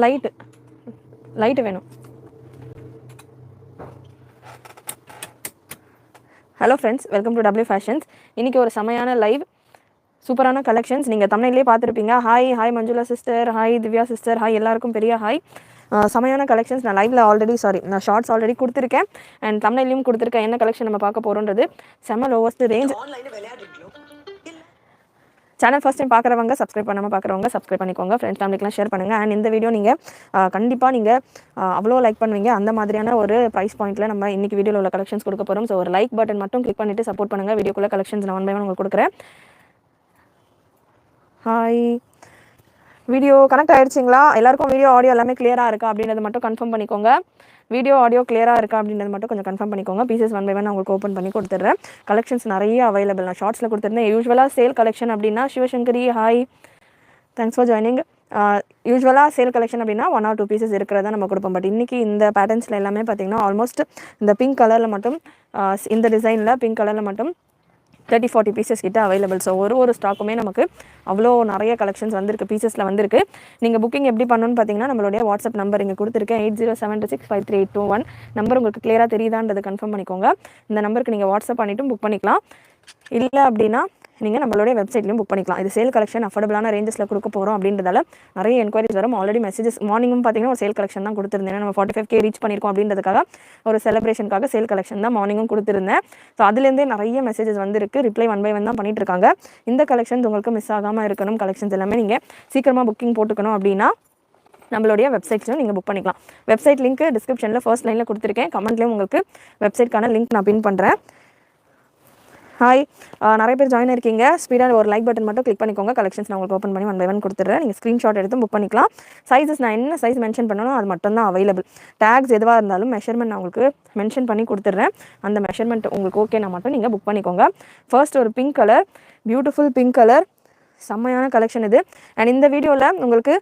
Light வேணும். Hello friends, welcome to W fashions. இன்றைக்கி ஒரு செமையான லைவ், சூப்பரான கலெக்ஷன்ஸ். நீங்கள் தமிழ்லேயே பார்த்துருப்பீங்க. Hi Manjula sister, hi Divya sister, hi எல்லாருக்கும் பெரிய ஹாய். செமையான கலெக்ஷன்ஸ் நான் லைவில் நான் ஷார்ட்ஸ் ஆல்ரெடி கொடுத்துருக்கேன் அண்ட் தமிழ்லையும் கொடுத்துருக்கேன். என்ன கலெக்ஷன் நம்ம பார்க்க போகிறோன்றது செம்ம lowest range. Channel first time பார்க்குறவங்க சப்ஸ்கிரைப் பண்ணாமல் பார்க்குறவங்க சப்ஸ்கிரைப் பண்ணிக்கோங்க. ஃப்ரெண்ட்ஸ் ஃபேமிலிக்கெலாம் ஷேர் பண்ணுங்கள். அண்ட் இந்த வீடியோ நீங்கள் கண்டிப்பாக நீங்கள் அவ்வளோ லைக் பண்ணுவீங்க. அந்த மாதிரியான ஒரு ப்ரைஸ் பாயிண்ட்டில் நம்ம இன்றைக்கி வீடியோவில் உள்ள கலெக்ஷன்ஸ் கொடுக்க போகிறோம். ஸோ ஒரு லைக் பட்டன் மட்டும் கிளிக் பண்ணிவிட்டு சப்போர்ட் பண்ணுங்கள். வீடியோக்குள்ளே கலெக்ஷன்ஸ் நான் 1 by 1 உங்களுக்கு கொடுக்குறேன். ஹாய், வீடியோ கனெக்ட் ஆகிடுச்சிங்களா? எல்லாருக்கும் வீடியோ ஆடியோ எல்லாமே கிளியராக இருக்கா அப்படின்றத மட்டும் கன்ஃபார்ம் பண்ணிக்கோங்க. வீடியோ ஆடியோ கிளியராக இருக்கா அப்படின்றது மட்டும் கொஞ்சம் கன்ஃபார்ம் பண்ணிக்கோங்க. பீசஸ் 1 by 1 உங்களுக்கு ஓப்பன் பண்ணி கொடுத்துட்றேன். கலெக்ஷன்ஸ் நிறைய அவைலபிள். நான் ஷார்ட்ஸில் கொடுத்துருந்தேன். யூஸ்வலாக சேல் கலெக்ஷன் அப்படின்னா Sivasankari hi, thanks for joining. யூஸ்வலாக சேல் கலெக்ஷன் அப்படின்னா 1 or 2 பீசஸ் இருக்கிறதா நம்ம கொடுப்போம். பட் இன்றைக்கி இந்த பேட்டர்ன்ஸில் எல்லாமே பார்த்திங்கன்னா ஆல்மோஸ்ட் இந்த பிங்க் கலரில் மட்டும், இந்த டிசைனில் பிங்க் கலரில் மட்டும் 30-40 பீசஸ் கிட்ட அவைலபிள். ஸோ ஒரு ஸ்டாக்குமே நமக்கு அவ்வளோ நிறைய கலெக்ஷன்ஸ் வந்திருக்கு, பீசஸில் வந்திருக்கு. நீங்கள் புக்கிங் எப்படி பண்ணணும்னு பார்த்தீங்கன்னா நம்மளுடைய வாட்ஸ்அப் நம்பர் இங்கே கொடுத்துருக்கேன். 8072653821 நம்பர் உங்களுக்கு கிளியராக தெரியுதான்றது கன்ஃபார்ம் பண்ணிக்கோங்க. இந்த நம்பருக்கு நீங்கள் வாட்ஸ்அப் பண்ணிவிட்டு புக் பண்ணிக்கலாம். இல்லை அப்படின்னா நீங்கள் நம்மளுடைய வெப்சைட்லையும் புக் பண்ணிக்கலாம். இது சேல் கலெக்ஷன் அஃபோர்டபுளான ரேஞ்சஸில் கொடுக்க போகிறோம் அப்படின்றதால நிறைய என்கொயரிஸ் வரும். ஆல்ரெடி மெசேஜஸ் மார்னிங்கும் பார்த்தீங்கன்னா ஒரு சேல் கலெக்ஷன் தான் கொடுத்துருந்தேன். நம்ம 45K ரீச் பண்ணியிருக்கோம் அப்படின்றதுக்காக ஒரு செலிப்ரேஷனுக்காக சேல் கலெக்ஷன் தான் மார்னிங்கும் கொடுத்துருந்தேன். ஸோ அதுலேருந்தே நிறைய மெசேஜஸ் வந்துருக்கு. ரிப்ளை 1 by 1 தான் பண்ணிட்டு இருக்காங்க. இந்த கலெக்ஷன்ஸ் உங்களுக்கு மிஸ் ஆகாமல் இருக்கணும். கலெக்ஷன்ஸ் எல்லாமே நீங்கள் சீக்கிரமாக புக்கிங் போட்டுக்கணும் அப்படின்னா நம்மளுடைய வெப்சைட்லையும் நீங்கள் புக் பண்ணிக்கலாம். வெப்சைட் லிங்க் டிஸ்கிரிப்ஷனில் ஃபர்ஸ்ட் லைனில் கொடுத்துருக்கேன். கமெண்ட்லேயும் உங்களுக்கு வெப்சைட்கான லிங்க் நான் பின் பண்ணுறேன். ஹாய், நிறைய பேர் ஜாயின் இருக்கீங்க. ஸ்பீடாக ஒரு லைக் பட்டன் மட்டும் கிளிக் பண்ணிக்கோங்க. கலெக்ஷன்ஸ் நான் உங்களுக்கு ஓப்பன் பண்ணி 1 by 1 கொடுத்துட்றேன். நீங்கள் ஸ்க்ரீன்ஷாட் எடுத்து புக் பண்ணிக்கலாம். சைஸஸ் நான் என்ன சைஸ் மென்ஷன் பண்ணணும் அது மட்டும் தான் அவைலபிள். டேக்ஸ் எதுவாக இருந்தாலும் மெஷர்மெண்ட் நான் உங்களுக்கு மென்ஷன் பண்ணி கொடுத்துட்றேன். அந்த மெஷர்மெண்ட் உங்களுக்கு ஓகேனா மட்டும் நீங்கள் புக் பண்ணிக்கோங்க. ஃபர்ஸ்ட் ஒரு pink colour, beautiful pink colour, செம்மையான கலெக்ஷன் இது. அண்ட் இந்த வீடியோவில் உங்களுக்கு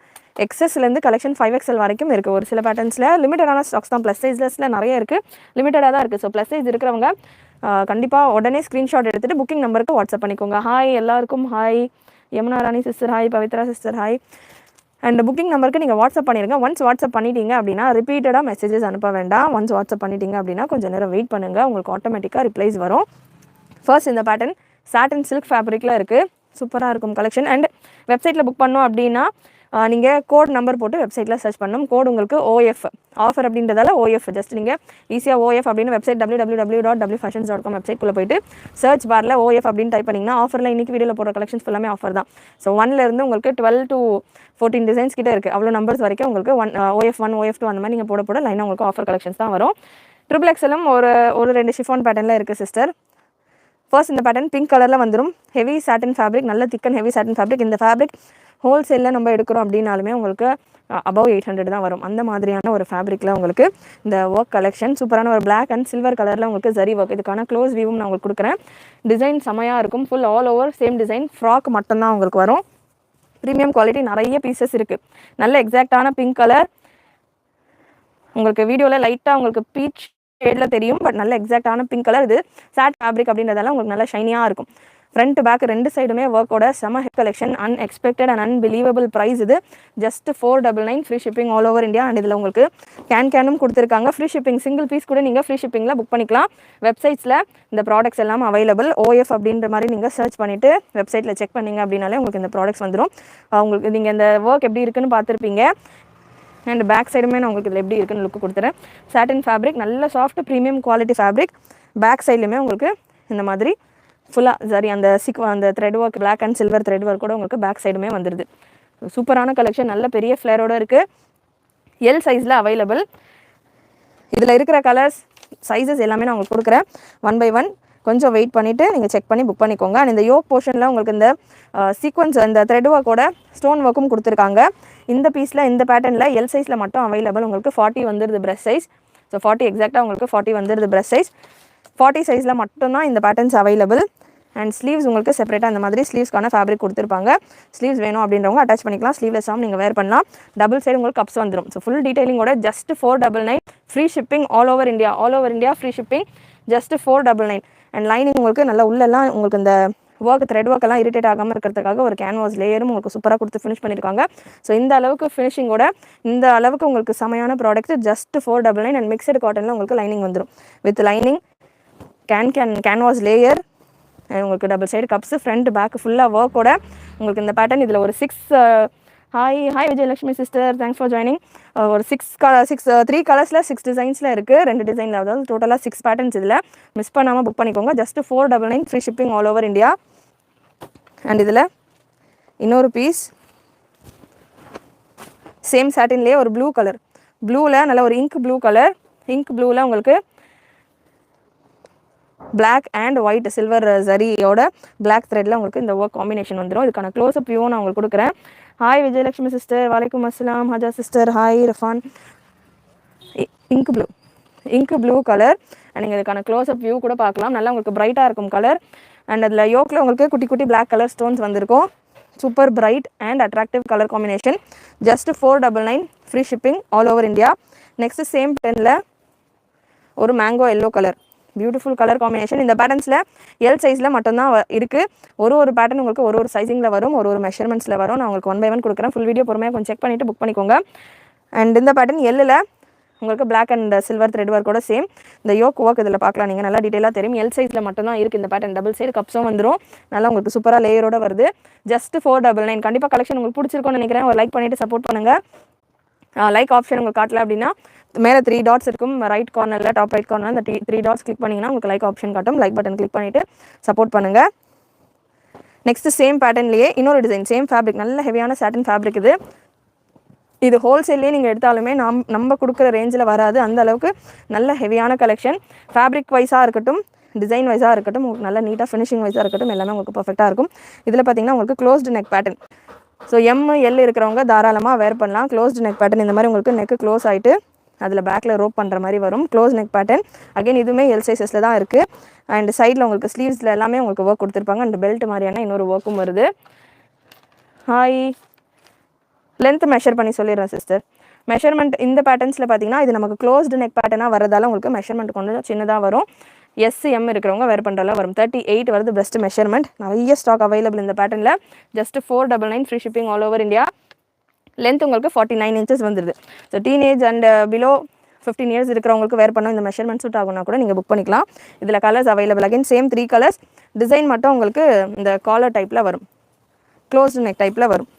எக்ஸஸ்லேருந்து கலெக்ஷன் 5XL வரைக்கும் இருக்குது. ஒரு சில பேட்டர்ன்ஸில் லிமிட்டடான ஸ்டாக்ஸ் தான். ப்ளஸ் சைஸஸில் நிறைய இருக்குது, லிமிட்டடாக தான் இருக்குது. ஸோ ப்ளஸ் சைஸ் இருக்கிறவங்க கண்டிப்பாக உடனே ஸ்க்ரீன்ஷாட் எடுத்துகிட்டு புக்கிங் நம்பருக்கு வாட்ஸ்அப் பண்ணிக்கோங்க. ஹாய் எல்லாருக்கும் hi. Yamuna Rani sister hi, Pavithra sister hi. And booking நம்பருக்கு நீங்கள் வாட்ஸ்அப் பண்ணிடுங்க. ஒன்ஸ் வாட்ஸ்அப் பண்ணிட்டீங்க அப்படின்னா ரிப்பீட்டடாக மெசேஜஸ் அனுப்ப வேண்டாம். ஒன்ஸ் வாட்ஸ்அப் பண்ணிட்டீங்க அப்படின்னா கொஞ்சம் நேரம் வெயிட் பண்ணுங்கள், உங்களுக்கு ஆட்டோமேட்டிக்காக ரிப்ளைஸ் வரும். ஃபர்ஸ்ட் இந்த பேட்டர்ன் சாட்டன் சில்க் ஃபேப்ரிக்கில் இருக்குது, சூப்பராக இருக்கும் கலெக்ஷன். அண்ட் வெப்சைட்டில் புக் பண்ணோம் அப்படின்னா நீங்கள் கோட் நம்பர் போட்டு வெப்சைட்டில் சர்ச் பண்ணணும். கோட் உங்களுக்கு OF ஆஃபர் அப்படின்றதால OF ஜஸ்ட் நீங்கள் ஈஸியாக OF அப்படின்னு வெப்சைட் www.wfashions.com வெப்சைட்குள்ளே போய்ட்டு சர்ச் பாரில் OF அப்படின்னு டைப் பண்ணிங்கன்னா ஆஃபரில் இன்றைக்கி வீடியோவில் போடுற கலெக்ஷன்ஸ் ஃபுல்லாமே ஆஃபர் தான். ஸோ 1லேருந்து உங்களுக்கு 12 to 14 டிசைன்ஸ் கிட்டே இருக்குது. அவ்வளோ நம்பர்ஸ் வரைக்கும் உங்களுக்கு OF1 OF2 அந்த மாதிரி நீங்கள் போட லைனாக உங்களுக்கு ஆஃபர் கலெக்ஷன்ஸ் தான் வரும். XXL ஒரு 2 ஷிஃபான் பேட்டர்னில் இருக்குது சிஸ்டர். ஃபர்ஸ்ட் இந்த பேட்டர்ன் பிங்க் கலரில் வந்துடும். ஹெவி சாட்டின் ஃபேப்ரிக், நல்ல திக்கன் ஹெவி சாட்டின் ஃபேப்ரிக். இந்த ஃபேப்ரிக் ஹோல்சேலில் நம்ம எடுக்கிறோம் அப்படின்னாலுமே உங்களுக்கு அபவ் 800 தான் வரும். அந்த மாதிரியான ஒரு ஃபேப்ரிக்கில் உங்களுக்கு இந்த ஒர்க் கலெக்ஷன் சூப்பரான ஒரு பிளாக் அண்ட் சில்வர் கலரில் உங்களுக்கு ஜரி ஒர்க். இதுக்கான க்ளோஸ் வியூவும் நான் உங்களுக்கு கொடுக்குறேன். டிசைன் செமையாக இருக்கும். Full all over same design. Frock மட்டும்தான் உங்களுக்கு வரும். ப்ரீமியம் குவாலிட்டி, நிறைய பீசஸ் இருக்குது. நல்ல எக்ஸாக்டான பிங்க் கலர். உங்களுக்கு வீடியோவில் லைட்டாக உங்களுக்கு பீச் ஷேடில் தெரியும், பட் நல்ல எக்ஸாக்டான பிங்க் கலர். இது சாட் ஃபேப்ரிக் அப்படின்றதால உங்களுக்கு நல்ல ஷைனியாக இருக்கும். ஃப்ரண்ட் பேக் 2 சைடுமே ஒர்க்கோட செம hit collection. Unexpected and unbelievable price. இது just 499, free shipping all over India. And இதில் உங்களுக்கு கேனும் கொடுத்துருக்காங்க. ஃப்ரீ ஷிப்பிங், சிங்கிள் பீஸ் கூட நீங்கள் ஃப்ரீ ஷிப்பிங்கில் புக் பண்ணிக்கலாம். வெப்சைட்ஸில் இந்த ப்ராடக்ட்ஸ் எல்லாம் அவைலபிள். OF அப்படின்ற மாதிரி நீங்கள் சர்ச் பண்ணிவிட்டு வெப்சைட்டில் செக் பண்ணிங்க அப்படின்னாலே உங்களுக்கு இந்த ப்ராடக்ட்ஸ் வந்துடும். உங்களுக்கு நீங்கள் இந்த ஒர்க் எப்படி இருக்குன்னு பார்த்துருப்பீங்க. அண்ட் பேக் சைடுமே நான் உங்களுக்கு இதில் எப்படி இருக்குன்னு லுக்கு கொடுத்துறேன். சாட்டின் ஃபேப்ரிக், நல்ல soft premium quality fabric. Back சைட்லையுமே உங்களுக்கு இந்த மாதிரி ஃபுல்லாக சரி அந்த thread work, black and silver thread work கூட உங்களுக்கு பேக் சைடுமே வந்துடுது. சூப்பரான கலெக்ஷன், நல்ல பெரிய ஃப்ளேரோட இருக்குது. எல் சைஸில் அவைலபிள். இதில் இருக்கிற கலர்ஸ் சைஸஸ் எல்லாமே நான் உங்களுக்கு கொடுக்குறேன். 1 by 1 கொஞ்சம் வெயிட் பண்ணிவிட்டு நீங்கள் செக் பண்ணி புக் பண்ணிக்கோங்க. அண்ட் இந்த யோக் போர்ஷனில் உங்களுக்கு இந்த சீக்வன்ஸ், இந்த த்ரெட் ஒர்க்கோட ஸ்டோன் ஒர்க்கும் கொடுத்துருக்காங்க. இந்த பீஸில் இந்த பேட்டர்னில் எல் சைஸில் மட்டும் அவைலபிள். உங்களுக்கு 40 வந்துடுது ப்ரெஸ் சைஸ். ஸோ 40 எக்ஸாக்டாக உங்களுக்கு 40 வந்துடுது ப்ரெஸ் சைஸ். 40 சைஸில் மட்டும்தான் இந்த பேட்டர்ன்ஸ் அவைலபிள். அண்ட் ஸ்லீவ்ஸ் உங்களுக்கு செப்பரேட்டாக இந்த மாதிரி ஸ்லீவ்ஸ்க்கான ஃபேப்ரிக் கொடுத்துருப்பாங்க. ஸ்லீவ்ஸ் வேணும் அப்படின்றவங்க அட்டாச் பண்ணிக்கலாம். ஸ்லீவ்லெஸ்ஸாகவும் நீங்கள் வேர் பண்ணலாம். டபுள் சைடு உங்களுக்கு கப்ஸ் வந்துடும். ஸோ ஃபுல் டீடைலிங்கோட just 499, free shipping all over India. Free shipping just 499. And lining உங்களுக்கு நல்லா உள்ளெல்லாம் உங்களுக்கு இந்த ஒர்க் த்ரெட் ஒர்க் எல்லாம் இரிட்டேட் ஆகாமல் இருக்கிறதுக்காக ஒரு கேன்வாஸ் லேயரும் உங்களுக்கு சூப்பராக கொடுத்து ஃபினிஷ் பண்ணியிருக்காங்க. ஸோ இந்த அளவுக்கு ஃபினிஷிங்கோட இந்த அளவுக்கு உங்களுக்கு செமையான ப்ராடக்ட் ஜஸ்ட் 499 அண்ட் மிக்சடு காட்டனில் உங்களுக்கு லைனிங் வந்துடும். வித் லைனிங் கேன்வாஸ் லேயர் உங்களுக்கு double side cuffs front back ஃபுல்லாக ஒர்க்கோட உங்களுக்கு இந்த பேட்டர்ன் இதில் ஒரு 6 hi Vijayalakshmi sister, thanks for joining. ஒரு 3 கலர்ஸில் 6 டிசைன்ஸில் இருக்குது, 2 டிசைனில், அதாவது டோட்டலாக 6 பேட்டர்ன்ஸ். இதில் மிஸ் பண்ணாமல் புக் பண்ணிக்கோங்க. Just 499 free shipping all over India. And இதில் இன்னொரு பீஸ் சேம் சாட்டின்லேயே ஒரு ப்ளூ கலர், ப்ளூவில் நல்ல ஒரு இங்க் ப்ளூ கலர், இங்க் ப்ளூவில் உங்களுக்கு பிளாக் அண்ட் ஒயிட் சில்வர் ஜரியோட பிளாக் த்ரெட்டில் உங்களுக்கு இந்த ஒர்க் காம்பினேஷன் வந்துடும். இதுக்கான க்ளோஸ்அப் வியூ நான் உங்களுக்கு கொடுக்குறேன். ஹாய் விஜயலட்சுமி சிஸ்டர், வலைக்கம் அஸ்லாம். Haja sister, hi Rafan. Ink blue colour and நீங்கள் இதுக்கான க்ளோஸ்அப் வியூ கூட பார்க்கலாம். நல்லா உங்களுக்கு பிரைட்டாக இருக்கும் கலர். அண்ட் அதில் யோக்கில் உங்களுக்கு குட்டி குட்டி பிளாக் கலர் ஸ்டோன்ஸ் வந்திருக்கும். Super bright and attractive colour combination. Just 499 free shipping all over India. Next same பெனில் ஒரு mango yellow colour, beautiful colour combination. இந்த பேட்டர்ன்ஸில் எல் சைஸில் மட்டும்தான் இருக்குது. ஒரு பேட்டர்ன் உங்களுக்கு ஒரு சைஸிங்கில் வரும், ஒரு மெஷர்மெண்ட்ஸில் வரும். நான் உங்களுக்கு 1 by 1 கொடுக்குறேன். ஃபுல் வீடியோ பொறுமையாக கொஞ்சம் செக் பண்ணிவிட்டு புக் பண்ணிக்கோங்க. அண்ட் இந்த பேட்டர்ன் எல்லில் உங்களுக்கு பிளாக் அண்ட் சில்வர் த்ரெட் ஒர்க்கோட சேம். இந்த யோக் ஒர்க் இதில் பார்க்கலாம், நீங்கள் நல்லா டீட்டெயிலாக தெரியும். எல் சைஸில் மட்டும்தான் இருக்குது இந்த பேட்டர்ன். டபுள் சைடு கப்ஸும் வந்துடும். நல்லா உங்களுக்கு சூப்பராக லேயரோட வருது. ஜஸ்ட் 499. கண்டிப்பாக கலெக்ஷன் உங்களுக்கு பிடிச்சிருக்கும்னு நினைக்கிறேன். ஒரு லைக் பண்ணிவிட்டு சப்போர்ட் பண்ணுங்கள். லைக் ஆப்ஷன் உங்களுக்கு காட்டல அப்படின்னா மேலே 3 டாட்ஸ் இருக்கும் ரைட் கார்னரில், டாப் ரைட் கார்னர். அந்த 3 டாட்ஸ் கிளிக் பண்ணிங்கன்னா உங்களுக்கு லைக் ஆப்ஷன் காட்டும். லைக் பட்டன் கிளிக் பண்ணிவிட்டு சப்போர்ட் பண்ணுங்கள். நெக்ஸ்ட் சேம் பேட்டர்ன்லேயே இன்னொரு டிசைன், சேம் ஃபேப்ரிக், நல்ல ஹெவியான சாட்டின் ஃபேப்ரிக். இது ஹோல்சேல்லே நீங்கள் எடுத்தாலுமே நம்ம கொடுக்குற ரேஞ்சில் வராது. அந்த அளவுக்கு நல்ல ஹெவியான கலெக்ஷன். ஃபேப்ரிக் வைஸாக இருக்கட்டும், டிசைன் வைஸாக இருக்கட்டும், உங்களுக்கு நல்ல நீட்டாக ஃபினிஷிங் வைஸாக இருக்கட்டும், எல்லாமே உங்களுக்கு பர்ஃபெக்டாக இருக்கும். இதில் பார்த்தீங்கன்னா உங்களுக்கு closed neck pattern. So L இருக்கிறவங்க தாராளமாக வேர் பண்ணலாம். க்ளோஸ்டு நெக் பேட்டர்ன் இந்த மாதிரி உங்களுக்கு நெக்கு க்ளோஸ் ஆகிட்டு அதில் பேக்கில் ரோப் பண்ணுற மாதிரி வரும். Close neck pattern. அகைன் இதுவுமே எல் சைஸஸில் தான் இருக்குது. அண்ட் சைடில் உங்களுக்கு ஸ்லீவ்ஸில் எல்லாமே உங்களுக்கு ஒர்க் கொடுத்துருப்பாங்க. அண்ட் பெல்ட் மாதிரியான இன்னொரு ஒர்க்கும் வருது. ஹாய், லென்த் மெஷர் பண்ணி சொல்லிடுறேன் சிஸ்டர். மெஷர்மெண்ட் இந்த பேட்டர்ன்ஸில் பார்த்தீங்கன்னா இது நமக்கு க்ளோஸ்டு நெக் பேட்டர்னாக வரதால உங்களுக்கு மெஷர்மெண்ட் கொஞ்சம் சின்னதாக வரும். எஸ்எம் இருக்கிறவங்க வேர் பண்ணுறதுலாம் வரும். 38 வருது பெஸ்ட் மெஷர்மெண்ட். நிறைய ஸ்டாக் அவைலபிள் இந்த பேட்டர்னில். Just 499 free shipping all over India. Length உங்களுக்கு 49 inches வந்துடுது. So teenage and below 15 years இருக்கிறவங்களுக்கு வேர் பண்ணோம் இந்த மெஷர்மெண்ட் சூட் ஆகுனா கூட நீங்கள் புக் பண்ணிக்கலாம். இதில் colours available. Again same 3 colours. Design மட்டும் உங்களுக்கு இந்த காலர் டைப்பில் வரும், க்ளோஸ்டு நெக் டைப்பில் வரும்.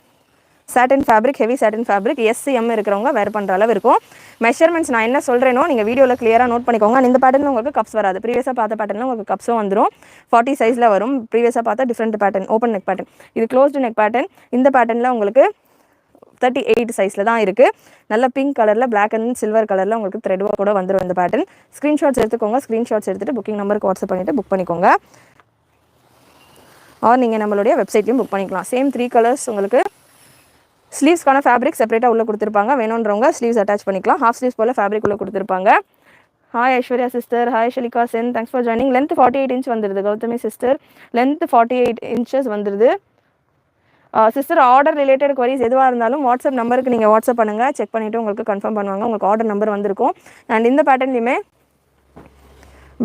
Satin fabric, heavy satin fabric. S M இருக்கிறவங்க வேர் பண்ணுற அளவு இருக்கும். மெஷர்மெண்ட்ஸ் நான் என்ன சொல்கிறேனோ நீங்கள் வீடியோவில் கிளியராக நோட் பண்ணிக்கோங்க. இந்த பேட்டர்னில் உங்களுக்கு கப்ஸ் வராது. ப்ரீவியஸாக பார்த்த பேட்டர்னில் உங்களுக்கு கப்ஸும் வந்துடும். 40 சைஸில் வரும். ப்ரீவியஸாக பார்த்தா different pattern, open neck pattern. இது க்ளோஸ்டு நெக் பேட்டர்ன். இந்த பேட்டர்னில் உங்களுக்கு 38 சைஸில் தான் இருக்குது. நல்ல பிங்க் கலரில், பிளாக் அண்ட் சில்வர் கலரில் உங்களுக்கு த்ரெட் ஒர்க் கூட வந்துடும் இந்த பேட்டர்ன். ஸ்க்ரீன்ஷாட்ஸ் எடுத்துக்கோங்க. ஸ்க்ரீன்ஷாட்ஸ் எடுத்துகிட்டு புக்கிங் நம்பருக்கு வாட்ஸ்அப் பண்ணிவிட்டு புக் பண்ணிக்கோங்க. ஆர் நீங்கள் நம்மளுடைய வெப்சைட்லையும் புக் பண்ணிக்கலாம். சேம் 3 கலர்ஸ் உங்களுக்கு. ஸ்லீவ்ஸ்க்கான ஃபேப்ரிக் செப்பரேட்டாக உள்ளே கொடுத்துருப்பாங்க. வேணுன்றவங்க ஸ்லீவ்ஸ் அட்டாச் பண்ணிக்கலாம். ஹாஃப் ஸ்லீவ்ஸ் போல் ஃபேப்ரிக் உள்ளே கொடுத்துருப்பாங்க. Hi Aishwarya sister, hi Shalika Sen, thanks for joining. Length 48 inch வந்துடுது கௌதமி சிஸ்டர். லென்த் 48 inches வந்துடுது சிஸ்டர். ஆர்டர் ரிலேட்டட் குவரிஸ் எதுவாக இருந்தாலும் வாட்ஸ்அப் நம்பருக்கு நீங்கள் வாட்ஸ்அப் பண்ணுங்கள். செக் பண்ணிவிட்டு உங்களுக்கு கன்ஃபார்ம் பண்ணுவாங்க. உங்களுக்கு ஆர்டர் நம்பர் வந்திருக்கும். அண்ட் இந்த பேட்டர்ன்லையுமே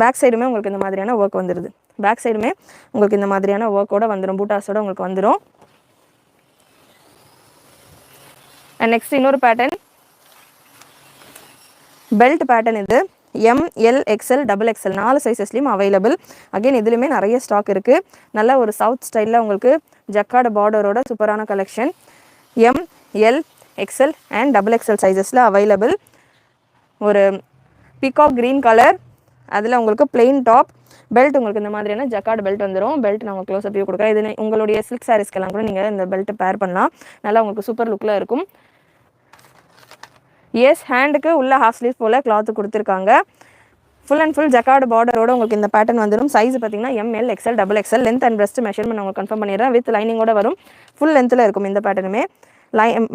பேக் சைடுமே உங்களுக்கு இந்த மாதிரியான ஒர்க் வந்துடுது. பேக் சைடுமே உங்களுக்கு இந்த மாதிரியான ஒர்க்கோட வந்துடும், பூட்டாஸோட உங்களுக்கு வந்துடும். அண்ட் நெக்ஸ்ட் இன்னொரு பேட்டர்ன், பெல்ட் பேட்டர்ன். இது எம்எல் எக்ஸ்எல் XXL 4 சைஸஸ்லையும் அவைலபிள். அகைன் இதுலையுமே நிறைய ஸ்டாக் இருக்குது. நல்ல ஒரு சவுத் ஸ்டைலில் உங்களுக்கு ஜக்கார்டு பார்டரோட சூப்பரான collection. M L XL and XXL சைஸஸில் அவைலபிள். ஒரு பீகாக் க்ரீன் கலர், அதில் உங்களுக்கு பிளெயின் டாப், பெல்ட் உங்களுக்கு இந்த மாதிரியான ஜக்கார்டு பெல்ட் வந்துடும். பெல்ட் நான் உங்களுக்கு க்ளோஸ்அப் வியூ கொடுக்குறேன். இது உங்களுடைய சில்க் சாரீஸ்க்கெல்லாம் கூட நீங்கள் இந்த பெல்ட் பேர் பண்ணலாம். நல்லா உங்களுக்கு சூப்பர் லுக்கில் இருக்கும். எஸ், ஹேண்டுக்கு உள்ள ஹாஃப் ஸ்லீவ் போல் கிளாத்து கொடுத்துருக்காங்க. ஃபுல் அண்ட் ஃபுல் ஜக்கார்டு பார்டரோட உங்களுக்கு இந்த பேட்டர்ன் வந்துடும். சைஸ் பார்த்தீங்கன்னா ML XL XXL. Length and breast measurement உங்களுக்கு கன்ஃபார்ம் பண்ணிடுறேன். வித் லைனிங்கோட வரும். ஃபுல் லென்த்தில் இருக்கும் இந்த பேட்டர்னுமே.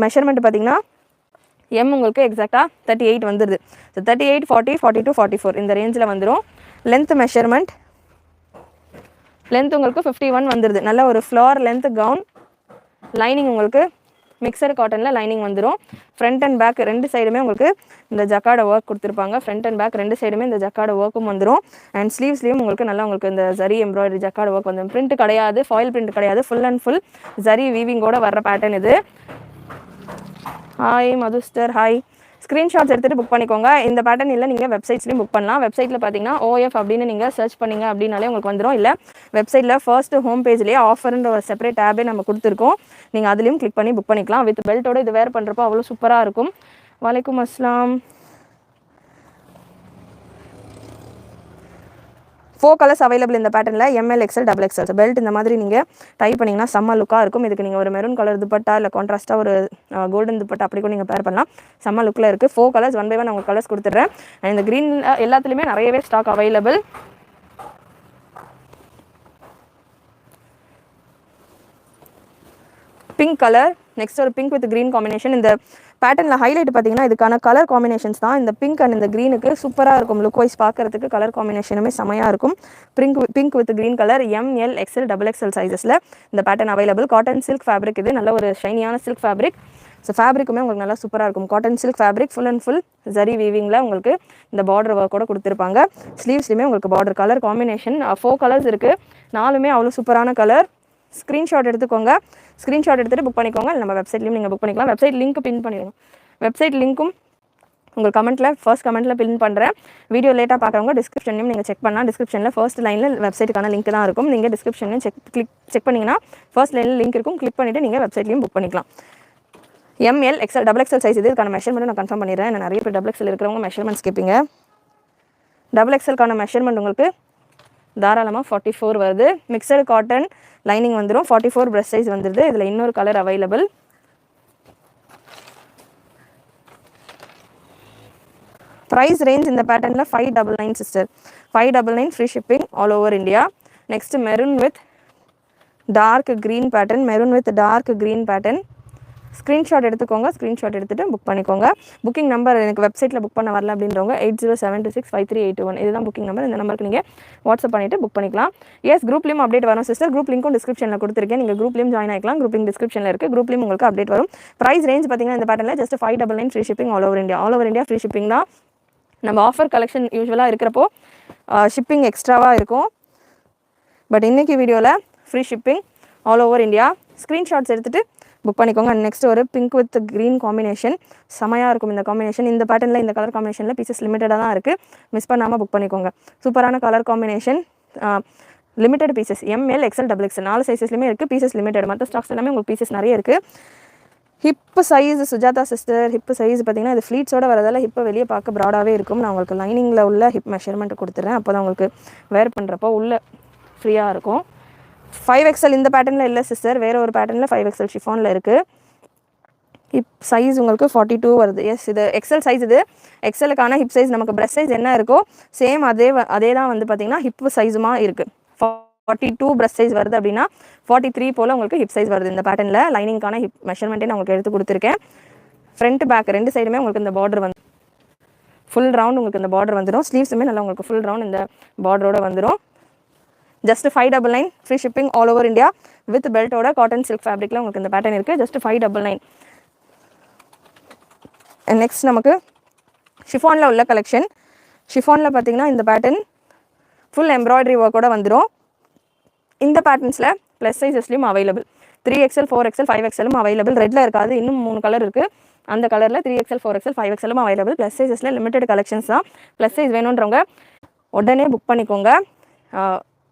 மெஷர்மெண்ட் பார்த்தீங்கன்னா எம் உங்களுக்கு எக்ஸாக்டாக 38 வந்துடுது. ஸோ 38, 40, 42, 44 இந்த ரேஞ்சில் வந்துடும். லென்த் மெஷர்மெண்ட் லென்த் உங்களுக்கு 51 வந்துடுது. நல்ல ஒரு ஃப்ளோர் லென்த் கவுன். லைனிங் உங்களுக்கு மிக்சர் காட்டனில் லைனிங் வந்துடும். ஃப்ரண்ட் அண்ட் பேக் ரெண்டு சைடுமே உங்களுக்கு இந்த ஜக்கார்டு ஒர்க் கொடுத்துருப்பாங்க. ஃப்ரண்ட் அண்ட் பேக் ரெண்டு சைடுமே இந்த ஜக்கார்டு ஒர்க்கும் வந்துடும். அண்ட் ஸ்லீவ்ஸ்லேயும் உங்களுக்கு நல்லா உங்களுக்கு இந்த ஜரி எம்ப்ராய்டரி ஜக்கார்டு ஒர்க் வந்துடும். பிரிண்ட் கிடையாது, ஃபாயில் பிரிண்ட் கிடையாது, ஃபுல் அண்ட் ஃபுல் ஜரி வீவிங்கோட வர்ற பேட்டர்ன் இது. ஹாய் மதுஸ்டர், ஹாய். ஸ்க்ரீன்ஷாட்ஸ் எடுத்துகிட்டு புக் பண்ணிக்கோங்க. இந்த பேட்டர்ன் இல்லை நீங்கள் வெப்சைட்ஸ்லையும் புக் பண்ணலாம். வெப்சைட்டில் பார்த்தீங்கன்னா ஓஎஃப் அப்படின்னு நீங்கள் சர்ச் பண்ணிங்க அப்படின்னாலே உங்களுக்கு வந்துடும். இல்லை வெப்சைட்டில் ஃபர்ஸ்ட் ஹோம் பேஜ்லேயே ஆஃபர்ன்ற ஒரு செப்பரேட் டேபே நம்ம கொடுத்துருக்கோம். நீங்கள் அதுலேயும் கிளிக் பண்ணி புக் பண்ணிக்கலாம். வித் பெல்ட்டோட இது வேர் பண்ணுறப்போ அவ்வளோ சூப்பராக இருக்கும். வலைக்கும் அஸ்லாம். 4 கலர்ஸ் அவைலபிள் இந்த பேட்டர்னில். ML XL XXL பெல்ட் இந்த மாதிரி நீங்கள் டைப் பண்ணிங்கன்னா செம்ம லுக்காக இருக்கும். இதுக்கு நீங்கள் ஒரு மெரூன் கலர் துப்பட்டா இல்லை கான்ட்ராஸ்ட்டாக ஒரு கோல்டன் துப்பட்டா அப்படி கூட நீங்கள் பேர் பண்ணலாம். செம்ம லுக்கில் இருக்குது. 4 கலர்ஸ் 1 by 1 உங்களுக்கு கலர்ஸ் கொடுத்துட்றேன். அண்ட் இந்த க்ரீன் எல்லாத்துலேயுமே நிறையவே stock available. Pink colour, next ஒரு பிங்க் வித் க்ரீன் காம்பினேஷன். இந்த பேட்டர்னில் ஹைலைட் பார்த்தீங்கன்னா இதுக்கான கலர் காம்பினேஷன்ஸ் தான். இந்த பிங்க் அண்ட் இந்த க்ரீனுக்கு சூப்பராக இருக்கும். லுக் வைஸ் பார்க்குறதுக்கு கலர் காம்பினேஷனுமே செமையாக இருக்கும். Pink with green colour ML XL XXL சைஸஸில் இந்த pattern available. Cotton silk fabric, இது நல்ல ஒரு ஷைனியான சில்க் ஃபேப்ரிக். ஸோ ஃபேப்ரிக்குமே உங்களுக்கு நல்லா சூப்பராக இருக்கும். Cotton silk fabric, full and full zari வீவிங்கில் உங்களுக்கு இந்த பார்டர் ஒர்க்கோட கொடுத்துருப்பாங்க. ஸ்லீவ்ஸ்லையுமே உங்களுக்கு பார்டர் கலர் காம்பினேஷன் 4 கலர்ஸ் இருக்குது. 4மே அவ்வளோ சூப்பரான கலர். ஸ்க்ரீன்ஷாட் எடுத்துக்கோங்க. ஸ்க்ரீன்ஷாட் எடுத்துகிட்டு புக் பண்ணிக்கோங்க. நம்ம வெப்சைட்லையும் நீங்கள் புக் பண்ணிக்கலாம். வெப்சைட் லிங்க் பின் பண்ணிடுங்க. வெப்சைட் லிங்க்கும் உங்கள் கமெண்ட்டில் ஃபர்ஸ்ட் கமெண்ட்டில் பின் பண்ணுறேன். வீடியோ லேட்டாக பார்க்குறவங்க டிஸ்கிரிப்ஷன்லையும் நீங்கள் செக் பண்ணலாம். டிஸ்கிரிப்ஷனில் ஃபர்ஸ்ட் லைனில் வெப்சைட்டுக்கான லிங்க் தான் இருக்கும். நீங்கள் டிஸ்கிரிப்ஷன்லையும் செக் பண்ணிங்கன்னா ஃபர்ஸ்ட் லைனில் லிங்க் இருக்கும். கிளிக் பண்ணிவிட்டு நீங்கள் வெப்சைட்லையும் புக் பண்ணிக்கலாம். ML XL XXL சைஸ் இது. இதுக்கான மெஷர்மெண்ட் நான் கன்ஃபார்ம் பண்ணிடுறேன். நான் நிறைய பேர் XXL இருக்கிறவங்க மெஷர்மெண்ட்ஸ் கேட்பீங்க. XXLக்கான மெஷர்மெண்ட் உங்களுக்கு தாராளமாக 44 வருது. மிக்சடு காட்டன் லைனிங் வந்துடும். 44 பிரஷ் சைஸ் வந்துடுது. இதில் இன்னொரு கலர் அவைலபிள். ப்ரைஸ் ரேஞ்ச் இந்த பேட்டர்னில் 599 sister. 599 free shipping all over India. Next maroon with dark green pattern. Maroon with dark green pattern. Screenshot எடுத்துக்கோங்க. ஸ்க்ரீன்ஷாட் எடுத்துகிட்டு புக் பண்ணிக்கோங்க. புக்கிங் நம்பர் எனக்கு வெப்சைட்டில் புக் பண்ண வரல அப்படின்றவங்க 8072653821 இதுதான் புக்கிங் நம்பர். இந்த நம்பருக்கு நீங்கள் வாட்ஸ்அப் பண்ணிவிட்டு புக் பண்ணிக்கலாம். எஸ், குரூப்லேயும் அப்டேட் வரும் சிஸ்டர். குரூப் லிங்க்கும் டிஸ்கிரிப்ஷனில் கொடுத்துருக்கேன். நீங்கள் குரூப்லேயும் ஜாயின் ஆகிக்கலாம். குரூப் லிங்க் டிஸ்கிரிப்ஷனில் இருக்குது. குரூப்லேயும் உங்களுக்கு அப்டேட் வரும். ப்ரைஸ் ரேஞ்ச் பார்த்தீங்கன்னா இந்த பேட்டர்னில் just 599 free shipping all over India. All over India free shipping தான். நம்ம ஆஃபர் கலெக்ஷன் யூஸ்வலாக இருக்கிறப்போ ஷிப்பிங் எக்ஸ்ட்ராவாக இருக்கும். பட் இன்றைக்கி வீடியோவில் free shipping all over India. Screenshots எடுத்துகிட்டு புக் பண்ணிக்கோங்க. நெக்ஸ்ட் ஒரு பிங்க் வித் க்ரீன் காம்பினேஷன் செமையாக இருக்கும். இந்த காம்பினேஷன் இந்த பேட்டர்னில் இந்த கலர் காம்பினேஷனில் பீசஸ் லிமிட்டடாக தான் இருக்குது. மிஸ் பண்ணாமல் புக் பண்ணிக்கோங்க. சூப்பரான colour combination, limited pieces. ML XL XXL 4 சைஸஸ்லையுமே இருக்குது. Pieces limited. மற்ற ஸ்டாக்ஸ் எல்லாமே உங்களுக்கு பீசஸ் நிறைய இருக்குது. Hip size Sujatha sister, hip size பார்த்தீங்கன்னா இது ஃப்ளீட்ஸோட வரதால் ஹிப்பை வெளியே பார்க்க ப்ராடாகவே இருக்கும். நான் உங்களுக்கு லைனிங்கில் உள்ள ஹிப் மெஷர்மெண்ட் கொடுத்துட்றேன். அப்போ தான் உங்களுக்கு வேர் பண்ணுறப்போ உள்ளே ஃப்ரீயாக இருக்கும். 5XL இந்த பேட்டர்னில் இல்லை சிஸ்டர். வேறு ஒரு பேட்டர்னில் 5XL ஷிஃபானில் இருக்குது. ஹிப் சைஸ் உங்களுக்கு 42 வருது. எஸ், இது XL சைஸ். இது XLக்கான ஹிப் சைஸ். நமக்கு பிரஸ்ட் சைஸ் என்ன இருக்கோ சேம் அதே தான் வந்து பார்த்திங்கன்னா ஹிப் சைஸுமா இருக்குது. 42 பிரஸ்ட் சைஸ் வருது அப்படின்னா 43 போல் உங்களுக்கு ஹிப் சைஸ் வருது. இந்த பேட்டர்னில் லைனிங்கான ஹிப் மெஷர்மெண்ட்டே நான் உங்களுக்கு எடுத்து கொடுத்துருக்கேன். ஃப்ரண்ட் பேக் ரெண்டு சைடுமே உங்களுக்கு இந்த பார்டர் வந்து ஃபுல் ரவுண்ட் உங்களுக்கு இந்த பார்டர் வந்துடும். ஸ்லீவ்ஸுமே நல்லா உங்களுக்கு ஃபுல் ரவுண்ட் இந்த பார்டரோட வந்துடும். Just 599 free shipping all over India with பெல்ட்டோட காட்டன் சில்க் ஃபேப்ரிக்கில் உங்களுக்கு இந்த பேட்டர்ன் இருக்குது. ஜஸ்ட் 599. நெக்ஸ்ட் நமக்கு ஷிஃபானில் உள்ள கலெக்ஷன். ஷிஃபானில் பார்த்தீங்கன்னா இந்த பேட்டர்ன் ஃபுல் எம்ப்ராய்டரி ஒர்க்கோட வந்துடும். இந்த பேட்டர்ன்ஸில் ப்ளஸ் சைஸஸ்லையும் அவைலபிள். 3XL 4XL 5XLும் அவைலபிள். ரெட்டில் இருக்காது, இன்னும் 3 கலர் இருக்குது. அந்த கலரில் 3XL 4XL 5XLும் அவைலபிள். ப்ளஸ் சைஸஸில் லிமிட்டட் கலெக்ஷன்ஸ் தான். ப்ளஸ் சைஸ் வேணுன்றவங்க உடனே புக் பண்ணிக்கோங்க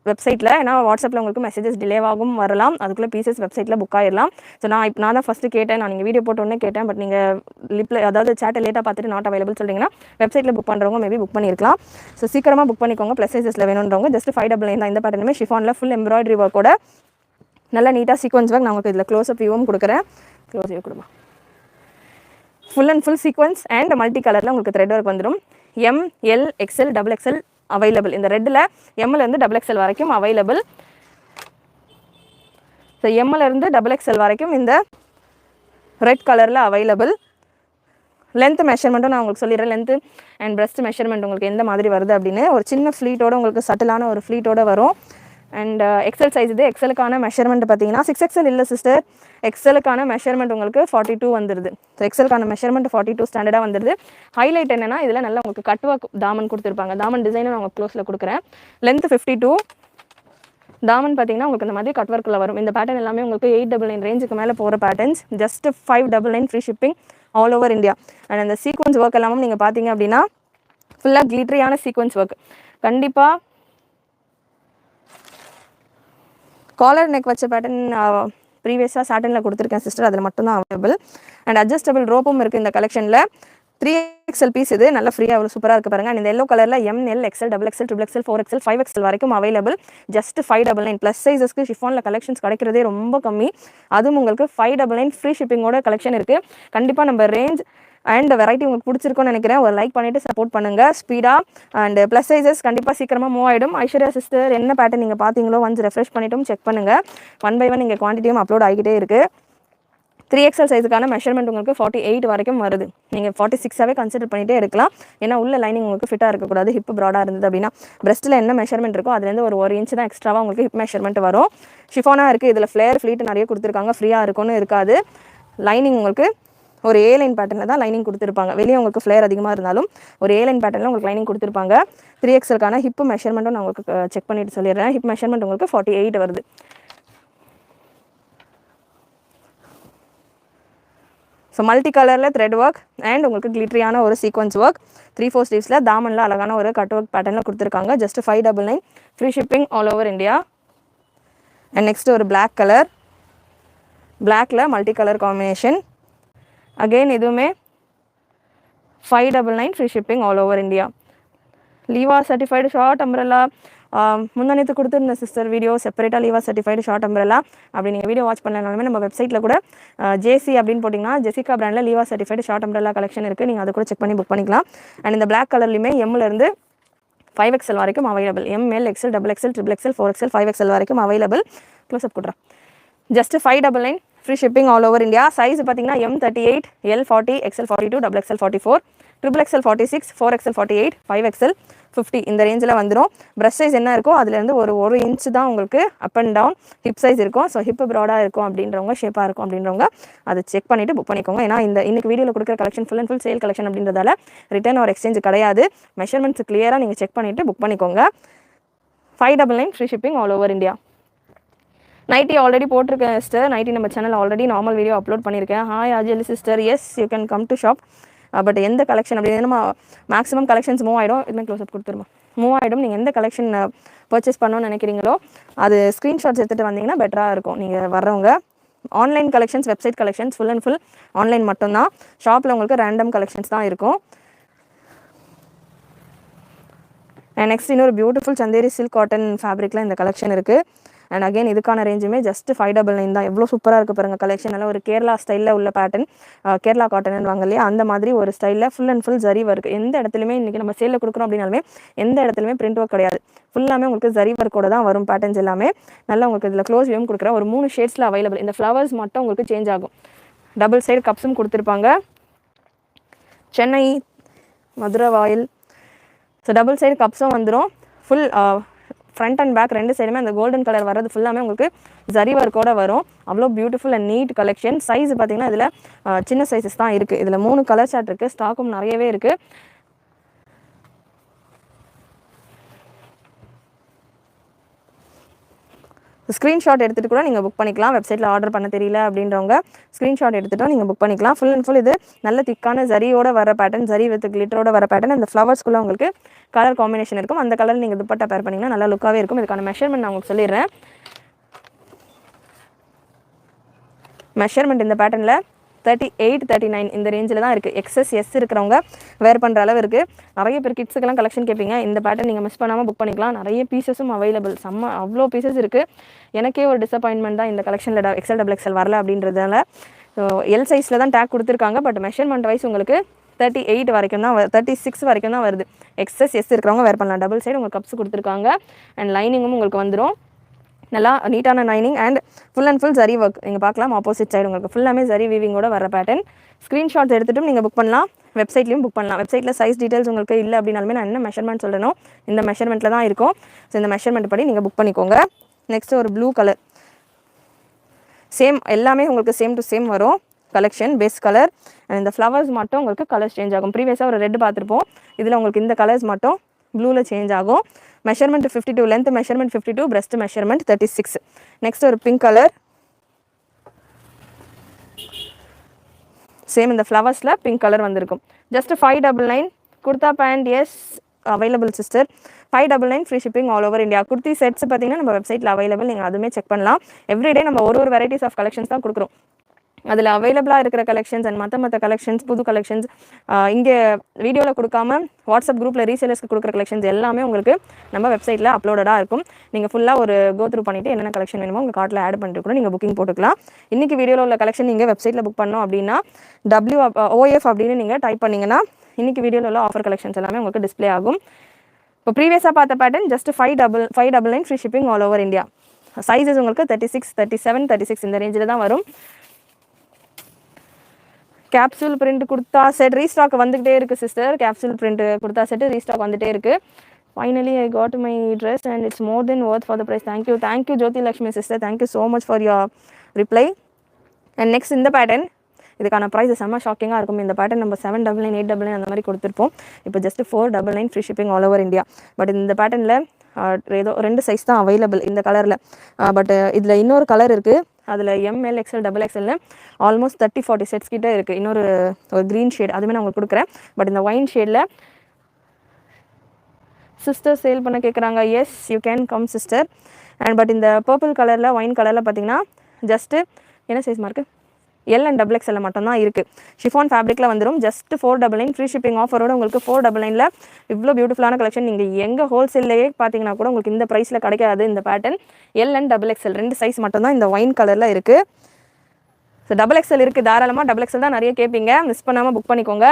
வெப்சைட்டில். ஏன்னா வாட்ஸ்அப்பில் உங்களுக்கு மெசேஜஸ் டிலேவாகவும் வரலாம். அதுக்குள்ளே பீசஸ் வெப்சைட்டில் புக் ஆகிடலாம். ஸோ நான் தான் ஃபஸ்ட்டு கேட்டேன். நான் நீங்கள் வீடியோ போட்டோன்னே கேட்டேன். பட் நீங்கள் அதாவது சேட்டை லேட்டாக பார்த்துட்டு நாட் அவைலபிள் சொல்லிங்கன்னா வெப்சைட்டில் புக் பண்ணுறவங்க மேபி புக் பண்ணியிருக்கலாம். ஸோ சீக்கிரமாக புக் பண்ணிக்கோங்க. ப்ளஸ் சைஸஸில் வேணுன்றவங்க ஜஸ்ட் 599 தான். இந்த பேட்டர்னுமே ஷிஃபானில் ஃபுல் எம்ப்ராய்டரி ஒர்க்கோட நல்லா நீட்டாக சீக்வன்ஸ் ஒர்க். நான் உங்களுக்கு இதில் க்ளோஸ்அப் வியூவும் கொடுக்குறேன். க்ளோஸ் வியூ கொடுமா. Full and full sequence and multi கலரில் உங்களுக்கு த்ரெட் ஒர்க் வந்துடும். ML XL XXL available. இந்த ரெட்டில் Mலேருந்து XXL வரைக்கும் அவைலபிள். ஸோ Mலேருந்து XXL வரைக்கும் இந்த ரெட் கலரில் அவைலபிள். லென்த் மெஷர்மெண்ட்டும் நான் உங்களுக்கு சொல்லிடுறேன். லென்த்து அண்ட் பிரஸ்ட் மெஷர்மெண்ட் உங்களுக்கு எந்த மாதிரி வருது அப்படின்னு. ஒரு சின்ன ஃப்ளீட்டோட உங்களுக்கு சட்டிலான ஒரு ஃப்ளீட்டோட வரும். அண்ட் எக்ஸல் சைஸ் இது. எக்ஸலுக்கான மெஷர்மெண்ட் பார்த்தீங்கன்னா 6XL இல்லை சிஸ்டர், எக்ஸலுக்கான மெஷர்மெண்ட் உங்களுக்கு 42 வந்துடுது. ஸோ எக்ஸலுக்கான மெஷர்மெண்ட் 42 ஸ்டாண்டர்டாக வந்துடுது. ஹைலைட் என்னன்னா இதில் நல்லா உங்களுக்கு கட் ஒர்க் தாமன் கொடுத்துருப்பாங்க. தாமன் டிசைனை நான் உங்களுக்கு க்ளோஸில் கொடுக்குறேன். லென்த் 52, தாமன் பார்த்தீங்கன்னா உங்களுக்கு இந்த மாதிரி கட் ஒர்க்கில் வரும். இந்த பேட்டர்ன் எல்லாமே உங்களுக்கு 899 ரேஞ்சுக்கு மேலே போகிற patterns. Just 599 free shipping all over India. And அந்த சீக்வன்ஸ் ஒர்க் எல்லாமே நீங்கள் பார்த்தீங்க அப்படின்னா ஃபுல்லாக கிளிட்டரியான சீக்வன்ஸ் ஒர்க். கண்டிப்பாக காலர் நெக் வச்ச பேட்டர்ன் ப்ரீவியஸாக சாட்டனில் கொடுத்துருக்கேன் சிஸ்டர், அதில் மட்டும்தான் அவைலபிள். அண்ட் அட்ஜஸ்டபிள் ரோப்பும் இருக்குது இந்த கலெக்ஷனில். 3XL பீஸ் இது, நல்லா ஃப்ரீயாக அவ்வளோ சூப்பராக இருக்குது பாருங்கள். இந்த எல்லோ கலரில் ML, XL, XXL, XXL, 4XL, 5XL வரைக்கும் அவைலபிள். ஜஸ்ட் 599. ப்ளஸ் சைஸஸ்க்கு ஷிஃபானில் கலெக்ஷன்ஸ் கிடைக்கிறதே ரொம்ப கம்மி. அதுவும் உங்களுக்கு 599 ஃப்ரீ ஷிப்பிங்கோட கலெக்ஷன் இருக்குது. கண்டிப்பாக நம்ம ரேஞ்ச் அண்ட் வெரைட்டி உங்களுக்கு பிடிச்சிருக்கும்னு நினைக்கிறேன். ஒரு லைக் பண்ணிவிட்டு சப்போர்ட் பண்ணுங்கள் ஸ்பீடாக. அண்ட் ப்ளஸ் சைஸஸ் கண்டிப்பாக சீக்கிரமாக மூவ் ஆகிடும். ஐஸ்வர்யா சிஸ்டர் என்ன பேட்டர்ன் நீங்கள் பார்த்தீங்களோ வந்து ரெஃப்ரெஷ் பண்ணிவிட்டும் செக் பண்ணுங்கள். 1 by 1 இங்கே குவான்டிட்டியும் அப்லோட் ஆகிக்கிட்டே இருக்குது. 3XL சைஸுக்கான மெஷர்மெண்ட் உங்களுக்கு 48 வரைக்கும் வருது. நீங்கள் 46ஆகவே கன்சிடர் பண்ணிகிட்டே எடுக்கலாம். ஏன்னா உள்ள லைனிங் உங்களுக்கு ஃபிட்டாக இருக்கக்கூடாது. ஹிப் ப்ராடாக இருந்தது அப்படின்னா பிரஸ்ட்டில் என்ன மெஷர்மெண்ட் இருக்கோ அதுலேருந்து ஒரு 1 இன்ச் தான் எக்ஸ்ட்ராவாக உங்களுக்கு ஹிப் மெஷர்மெண்ட் வரும். ஷிஃபானாக இருக்குது. இதில் ஃப்ளேர் ஃப்ளீட் நிறைய கொடுத்துருக்காங்க. ஃப்ரீயாக இருக்கும்னு இருக்காது. லைனிங் உங்களுக்கு ஒரு A லைன் பேட்டர்னில் தான் லைனிங் கொடுத்துருப்பாங்க. வெளியே உங்களுக்கு ஃப்ளேர் அதிகமாக இருந்தாலும் ஒரு A லைன் பேட்டர்னில் உங்களுக்கு லைனிங் கொடுத்துருப்பாங்க. 3XLக்கான ஹிப் மெஷர்மெண்ட்டும் நான் உங்களுக்கு செக் பண்ணிட்டு சொல்லிடுறேன். ஹிப் மெஷர்மெண்ட் உங்களுக்கு 48 வருது. ஸோ மல்டி கலரில் த்ரெட் ஒர்க் அண்ட் உங்களுக்கு கிளிட்டரியான ஒரு சீக்வன்ஸ் ஒர்க். 3/4 ஸ்லீவ்ஸில் தாமனில் அழகான ஒரு கட் ஒர்க் பேட்டர்னில் கொடுத்துருக்காங்க. Just 599 free shipping all over India. And next ஒரு பிளாக் கலர், பிளாக்ல மல்டி கலர் காம்பினேஷன். அகெயின் இதுவுமே 599 free shipping all over India. லீவா சர்டிஃபைடு ஷார்ட் அம்ப்ரெல்லா முந்தானத்து கொடுத்துருந்த சிஸ்டர் வீடியோ செப்பரேட்டாக லீவா சர்டிஃபைடு ஷார்ட் அம்ப்ரெல்லா. அப்படி நீங்கள் வீடியோ வாட்ச் பண்ணலனாலுமே நம்ம வெப்சைட்டில் கூட JC அப்படின்னு போட்டிங்கன்னா ஜெசிகா பிராண்டில் லீவா சர்டிஃபைடு ஷார்ட் அம்ப்ரெல்லா கலெக்ஷன் இருக்குது. நீங்கள் அதை கூட செக் பண்ணி புக் பண்ணிக்கலாம். அண்ட் இந்த பிளாக் கலர்லையுமே எம்லேருந்து 5XL வரைக்கும் available. ML, XL, XXL, XXL, 4XL, 5XL வரைக்கும் அவைலபிள். க்ளோஸ்அப் கொடுறேன். Just 599 free shipping all over India. Size பார்த்தீங்கன்னா M38, L40, XL42, XXL44, XXL 46, 4XL 48, 5XL 50 இந்த ரேஞ்சில் வந்துடும். ப்ரெஷ் சைஸ் என்ன இருக்கோ அதுலேருந்து ஒரு இன்ச்சு தான் உங்களுக்கு up and down hip size இருக்கும். ஸோ ஹிப் ப்ராடாக இருக்கும் அப்படின்றவங்க, ஷேப்பாக இருக்கும் அப்படின்றவங்க அதை செக் பண்ணிவிட்டு புக் பண்ணிக்கோங்க. ஏன்னா இன்னைக்கு வீடியோவில் கொடுக்குற collection full and full sale collection அப்படின்றதால ரிட்டர்ன் ஒரு எக்ஸ்சேஞ்ச் கிடையாது. மெஷர்மெண்ட்ஸ் கிளியராக நீங்கள் செக் பண்ணிவிட்டு புக் பண்ணிக்கோங்க. 599 free shipping all over India. Nighty already போட்டிருக்கேன் சிஸ்டர். நைட்டி நம்ம channel already normal video upload பண்ணியிருக்கேன். Hi Ajali sister, yes you can come to shop. But எந்த கலெக்ஷன் அப்படின்னு நம்ம மேக்ஸிமம் கலெக்ஷன்ஸ் மூவ் ஆகிடும். இன்னும் க்ளோஸ் அப் கொடுத்துருமா மூவ் ஆகிடும். நீங்கள் எந்த கலெக்ஷன் பர்ச்சேஸ் பண்ணணும்னு நினைக்கிறீங்களோ அது ஸ்க்ரீன்ஷாட்ஸ் எடுத்துகிட்டு வந்தீங்கன்னா பெட்டராக இருக்கும். நீங்கள் வர்றவங்க online collections, website collections full and full online மட்டும்தான். ஷாப்பில் உங்களுக்கு ரேண்டம் கலெக்ஷன்ஸ் தான் இருக்கும். நெக்ஸ்ட் இன்னொரு பியூட்டிஃபுல் சந்தேரி சில்க் காட்டன் ஃபேப்ரிக்கில் இந்த கலெக்ஷன் இருக்குது. அண்ட் அகைன் இதுக்கான ரேஞ்சுமே ஜஸ்ட் 599 தான். எவ்வளோ சூப்பராக இருக்குது பாருங்கள் கலெக்ஷன். நல்லா ஒரு கேரளா ஸ்டைலில் உள்ள பேட்டர்ன், கேரளா காட்டன் வாங்க இல்லையா அந்த மாதிரி ஒரு ஸ்டைலில் full and full zari work. எந்த இடத்துலையுமே இன்றைக்கி நம்ம சேலில் கொடுக்குறோம் அப்படின்னாலுமே எந்த இடத்துலையுமே பிரிண்ட் ஒர்க் கிடையாது. ஃபுல்லாமே உங்களுக்கு ஜரி ஒர்க்கோட தான் வரும் பேட்டர்ன்ஸ் எல்லாமே. நல்லா உங்களுக்கு இதில் க்ளோஸ் வியூவும் கொடுக்குறேன். ஒரு 3 ஷேட்ஸில் அவைலபிள். இந்த ஃப்ளவர்ஸ் மட்டும் உங்களுக்கு சேஞ்ச் ஆகும். டபுள் சைடு கப்ஸும் கொடுத்துருப்பாங்க. சென்னை, மதுரை வாயில். ஸோ டபுள் சைடு கப்ஸும் வந்துடும். ஃபுல் ஃப்ரண்ட் அண்ட் பேக் ரெண்டு சைடுமே அந்த கோல்டன் கலர் வர்றது ஃபுல்லாமே உங்களுக்கு ஜரி ஒர்க்கோட வரும். அவ்வளோ beautiful and neat collection. Size பார்த்தீங்கன்னா இதில் சின்ன சைஸஸ் தான் இருக்குது. இதில் 3 கலர் சார்ட் இருக்குது. ஸ்டாக்கும் நிறையவே இருக்குது. ஸ்க்ரீன்ஷாட் எடுத்துகிட்டு கூட நீங்கள் புக் பண்ணிக்கலாம். வெப்சைட்டில் ஆர்டர் பண்ண தெரியல அப்படின்றவங்க ஸ்க்ரீன்ஷாட் எடுத்துகிட்டோம் நீங்கள் புக் பண்ணிக்கலாம். ஃபுல் அண்ட் ஃபுல் இது நல்ல திக்கான ஜரியோட வர பேட்டர்ன், ஜரி வித் கிளிட்டரோட வர பேட்டர்ன். அந்த ஃப்ளவர்ஸ்குள்ளே உங்களுக்கு கலர் காம்பினேஷன் இருக்கும். அந்த கலர் நீங்கள் துப்பட்டா பேர் பண்ணிங்கன்னா நல்லா லுக்காகவே இருக்கும். இதுக்கான மெஷர்மெண்ட் நான் உங்களுக்கு சொல்லிடுறேன். மெஷர்மெண்ட் இந்த பேட்டர்னில் 38, 39 இந்த ரேஞ்சில் தான் இருக்குது. XS இருக்கிறவங்க வேர் பண்ணுற அளவு இருக்குது. நிறைய பேர் கிட்ஸுக்கெல்லாம் கலெக்ஷன் கேட்பீங்க. இந்த பேட்டர்ன் நீங்கள் மிஸ் பண்ணாமல் புக் பண்ணிக்கலாம். நிறைய பீசஸும் அவைலபிள். அவ்வளோ பீசஸ் இருக்குது. எனக்கே ஒரு டிசப்பாயின்மெண்ட் தான் இந்த கலெக்ஷனில் XL, XXL வரல அப்படின்றதால. எல் சைஸில் தான் டேக் கொடுத்துருக்காங்க. பட் மெஷர்மெண்ட் வைஸ் உங்களுக்கு 38 வரைக்கும் தான் 36 வரைக்கும் தான் வருது. XS இருக்கிறவங்க வேர் பண்ணலாம். டபுள் சைடு உங்களுக்கு கப்ஸ் கொடுத்துருக்காங்க. அண்ட் லைனிங்கும் உங்களுக்கு வந்துடும். நல்லா நீட்டான lining and full and full zari work. நீங்கள் பார்க்கலாம் ஆப்போசிட் சைடு உங்களுக்கு ஃபுல்லாமே ஜரி வீவிங்கோட வர பேட்டர்ன். ஸ்க்ரீன்ஷாட்ஸ் எடுத்துகிட்டும் நீங்கள் புக் பண்ணலாம். வெப்சைட்லையும் புக் பண்ணலாம். வெப்சைட்டில் சைஸ் டீட்டெயில்ஸ் உங்களுக்கு இல்லை அப்படின்னாலுமே நான் என்ன மெஷர்மெண்ட் சொல்கிறேனோ இந்த மெஷர்மெண்ட்டில் தான் இருக்கும். ஸோ இந்த மெஷர்மெண்ட் படி நீங்கள் புக் பண்ணிக்கோங்க. நெக்ஸ்ட்டு ஒரு ப்ளூ கலர், சேம் எல்லாமே உங்களுக்கு சேம் டு சேம் வரும் கலெக்ஷன், பேஸ் கலர். அண்ட் இந்த ஃப்ளவர்ஸ் மட்டும் உங்களுக்கு கலர்ஸ் சேஞ்ச் ஆகும். ப்ரீவியஸாக ஒரு ரெட் பார்த்துருப்போம், இதில் உங்களுக்கு இந்த கலர்ஸ் மட்டும் ப்ளூவில் சேஞ்ச் ஆகும். Measurement 52, length measurement 52, breast measurement 36. Next ஒரு பிங்க் கலர், சேம் இந்த ஃப்ளவர்ஸில் பிங்க் கலர் வந்திருக்கும். Just 599 kurta pant. Yes available sister. 599 free shipping all over India. Kurti sets பார்த்தீங்கன்னா நம்ம வெப்சைட்டில் அவைலபிள், நீங்கள் அதுவுமே செக் பண்ணலாம். எவ்ரிடே நம்ம ஒரு வெரைட்டிஸ் ஆஃப் கலெக்ஷன்ஸ் தான் கொடுக்குறோம். அதில் அவைலபிளாக இருக்கிற கலெக்ஷன்ஸ் அண்ட் மற்ற கலெக்ஷன்ஸ், புது கலெக்ஷன்ஸ், இங்கே வீடியோவில் கொடுக்காம வாட்ஸ்அப் குரூப்பில் ரீசேலர்ஸ்க்கு கொடுக்குற கலெக்ஷன்ஸ் எல்லாமே உங்களுக்கு நம்ம வெப்சைட்டில் அப்லோடடாக இருக்கும். நீங்கள் ஃபுல்லாக ஒரு கோ த்ரூ பண்ணிவிட்டு என்னென்ன கலெக்ஷன் வேணுமோ உங்கள் கார்ட்டில் ஆட் பண்ணிட்டு கூட நீங்கள் புக்கிங் போட்டுக்கலாம். இன்றைக்கி வீடியோவில் உள்ள கலெக்ஷன் நீங்கள் வெப்சைட்டில் புக் பண்ணோம் அப்படின்னா WOF அப்படின்னு நீங்கள் டைப் பண்ணிங்கன்னா இன்றைக்கி வீடியோவில் உள்ள ஆஃபர் கலெக்ஷன்ஸ் எல்லாமே உங்களுக்கு டிஸ்பிளே ஆகும். இப்போ ப்ரீவியஸாக பார்த்த pattern just 599 free shipping all over India. Sizes உங்களுக்கு 36, 37, 36 இந்த ரேஞ்சில் தான் வரும். கேப்சூல் பிரிண்ட் கொடுத்தா செட் ரீஸ்டாக் வந்துகிட்டே இருக்குது சிஸ்டர். கேப்சூல் பிரிண்ட் கொடுத்தா செட்டு ரீஸ்டாக் வந்துகிட்டே இருக்குது. Finally I got my dress and it's more than worth for the price. Thank you Jyoti Lakshmi sister. Thank you so much for your reply. And next இந்த pattern, இதுக்கான price செம்ம ஷாக்கிங்காக இருக்கும். இந்த பேட்டர்ன் நம்ம 799, 899 அந்த மாதிரி கொடுத்துருப்போம். இப்போ just 499 free shipping all over India. But இந்த பேட்டர்னில் ஏதோ 2 சைஸ் தான் அவைலபிள் இந்த கலரில். பட் இதில் இன்னொரு கலர் இருக்குது, அதில் ML, XL, XXL almost 30-40 sets கிட்டே இருக்குது. இன்னொரு க்ரீன் ஷேட் அதுவுமே நான் உங்களுக்கு கொடுக்குறேன். பட் இந்த ஒயின் ஷேடில் சிஸ்டர் சேல் பண்ண கேட்குறாங்க. Yes you can come sister. And but இந்த பர்பிள் கலரில், ஒயின் கலரில் பார்த்தீங்கன்னா ஜஸ்ட்டு என்ன size mark L and XXL மட்டும்தான் இருக்குது. ஷிஃபான் ஃபேப்ரிக்கில் வந்துடும். ஜஸ்ட் 499 ஃப்ரீ ஷிப்பிங் ஆஃபரோட உங்களுக்கு 499 இவ்வளோ பியூட்டிஃபுல்லான கலெக்ஷன் நீங்கள் எங்கள் ஹோல்சேல்லையே பார்த்தீங்கன்னா கூட உங்களுக்கு இந்த ப்ரைஸில் கிடைக்காது. இந்த pattern L and XXL 2 size மட்டும்தான் இந்த ஒயின் கலரில் இருக்குது. ஸோ XXL இருக்குது தாராளமாக. XXL தான் நிறைய கேட்பீங்க, மிஸ் பண்ணாமல் புக் பண்ணிக்கோங்க.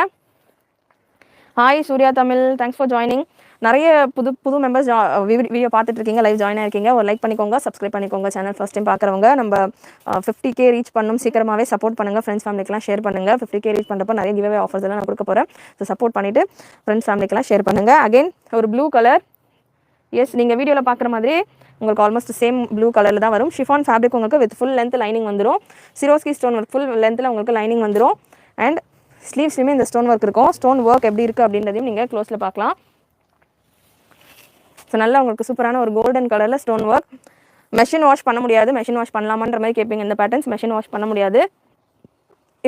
Hi Surya Tamil, thanks for joining. நிறைய புது மெம்பர்ஸ் வீடியோ பார்த்துட்டு இருக்கீங்க, லைவ் ஜாயின் ஆயிருக்கீங்க. ஒரு லைக் பண்ணிக்கோங்க, சப்ஸ்கிரைப் பண்ணிக்கோங்க. சேனல் ஃபர்ஸ்ட் டைம் பார்க்குறவங்க நம்ம 50K ரீச் பண்ணணும், சீக்கிரமாகவே சப்போர்ட் பண்ணுங்கள். ஃப்ரெண்ட்ஸ் ஃபேமிலிக்கெலாம் ஷேர் பண்ணுங்கள். 50K ரீச் பண்ணுறப்போ நிறைய கிவ்அவே ஆஃபர்ஸ் எல்லாம் நான் கொடுக்க போகிறேன். ஸோ சப்போர்ட் பண்ணிவிட்டு ஃப்ரெண்ட்ஸ் ஃபேமிலிக்கெலாம் ஷேர் பண்ணுங்கள். அகைன் ஒரு ப்ளூ கலர். எஸ் நீங்கள் வீடியோவில் பார்க்குற மாதிரி உங்களுக்கு ஆல்மோஸ்ட் சேம் ப்ளூ கலரில் தான் வரும். ஷிஃபான் ஃபேப்ரிக் உங்களுக்கு வித் ஃபுல் லென்த் லைனிங் வந்துடும். சிரோஸ்கி ஸ்டோன் ஒர்க் ஃபுல் லென்த்தில் உங்களுக்கு லைனிங் வந்துடும். அண்ட் ஸ்லீவ்ஸ்லையுமே இந்த ஸ்டோன் ஒர்க் இருக்கும். ஸ்டோன் ஒர்க் எப்படி இருக்குது அப்படின்றதையும் நீங்கள் க்ளோஸில் பார்க்கலாம். ஸோ நல்லா உங்களுக்கு சூப்பரான ஒரு கோல்டன் கலரில் ஸ்டோன் ஒர்க். மெஷின் வாஷ் பண்ண முடியாது. மெஷின் வாஷ் பண்ணலாமான்ற மாதிரி கேட்பீங்க. இந்த பேட்டர்ன்ஸ் மெஷின் வாஷ் பண்ண முடியாது.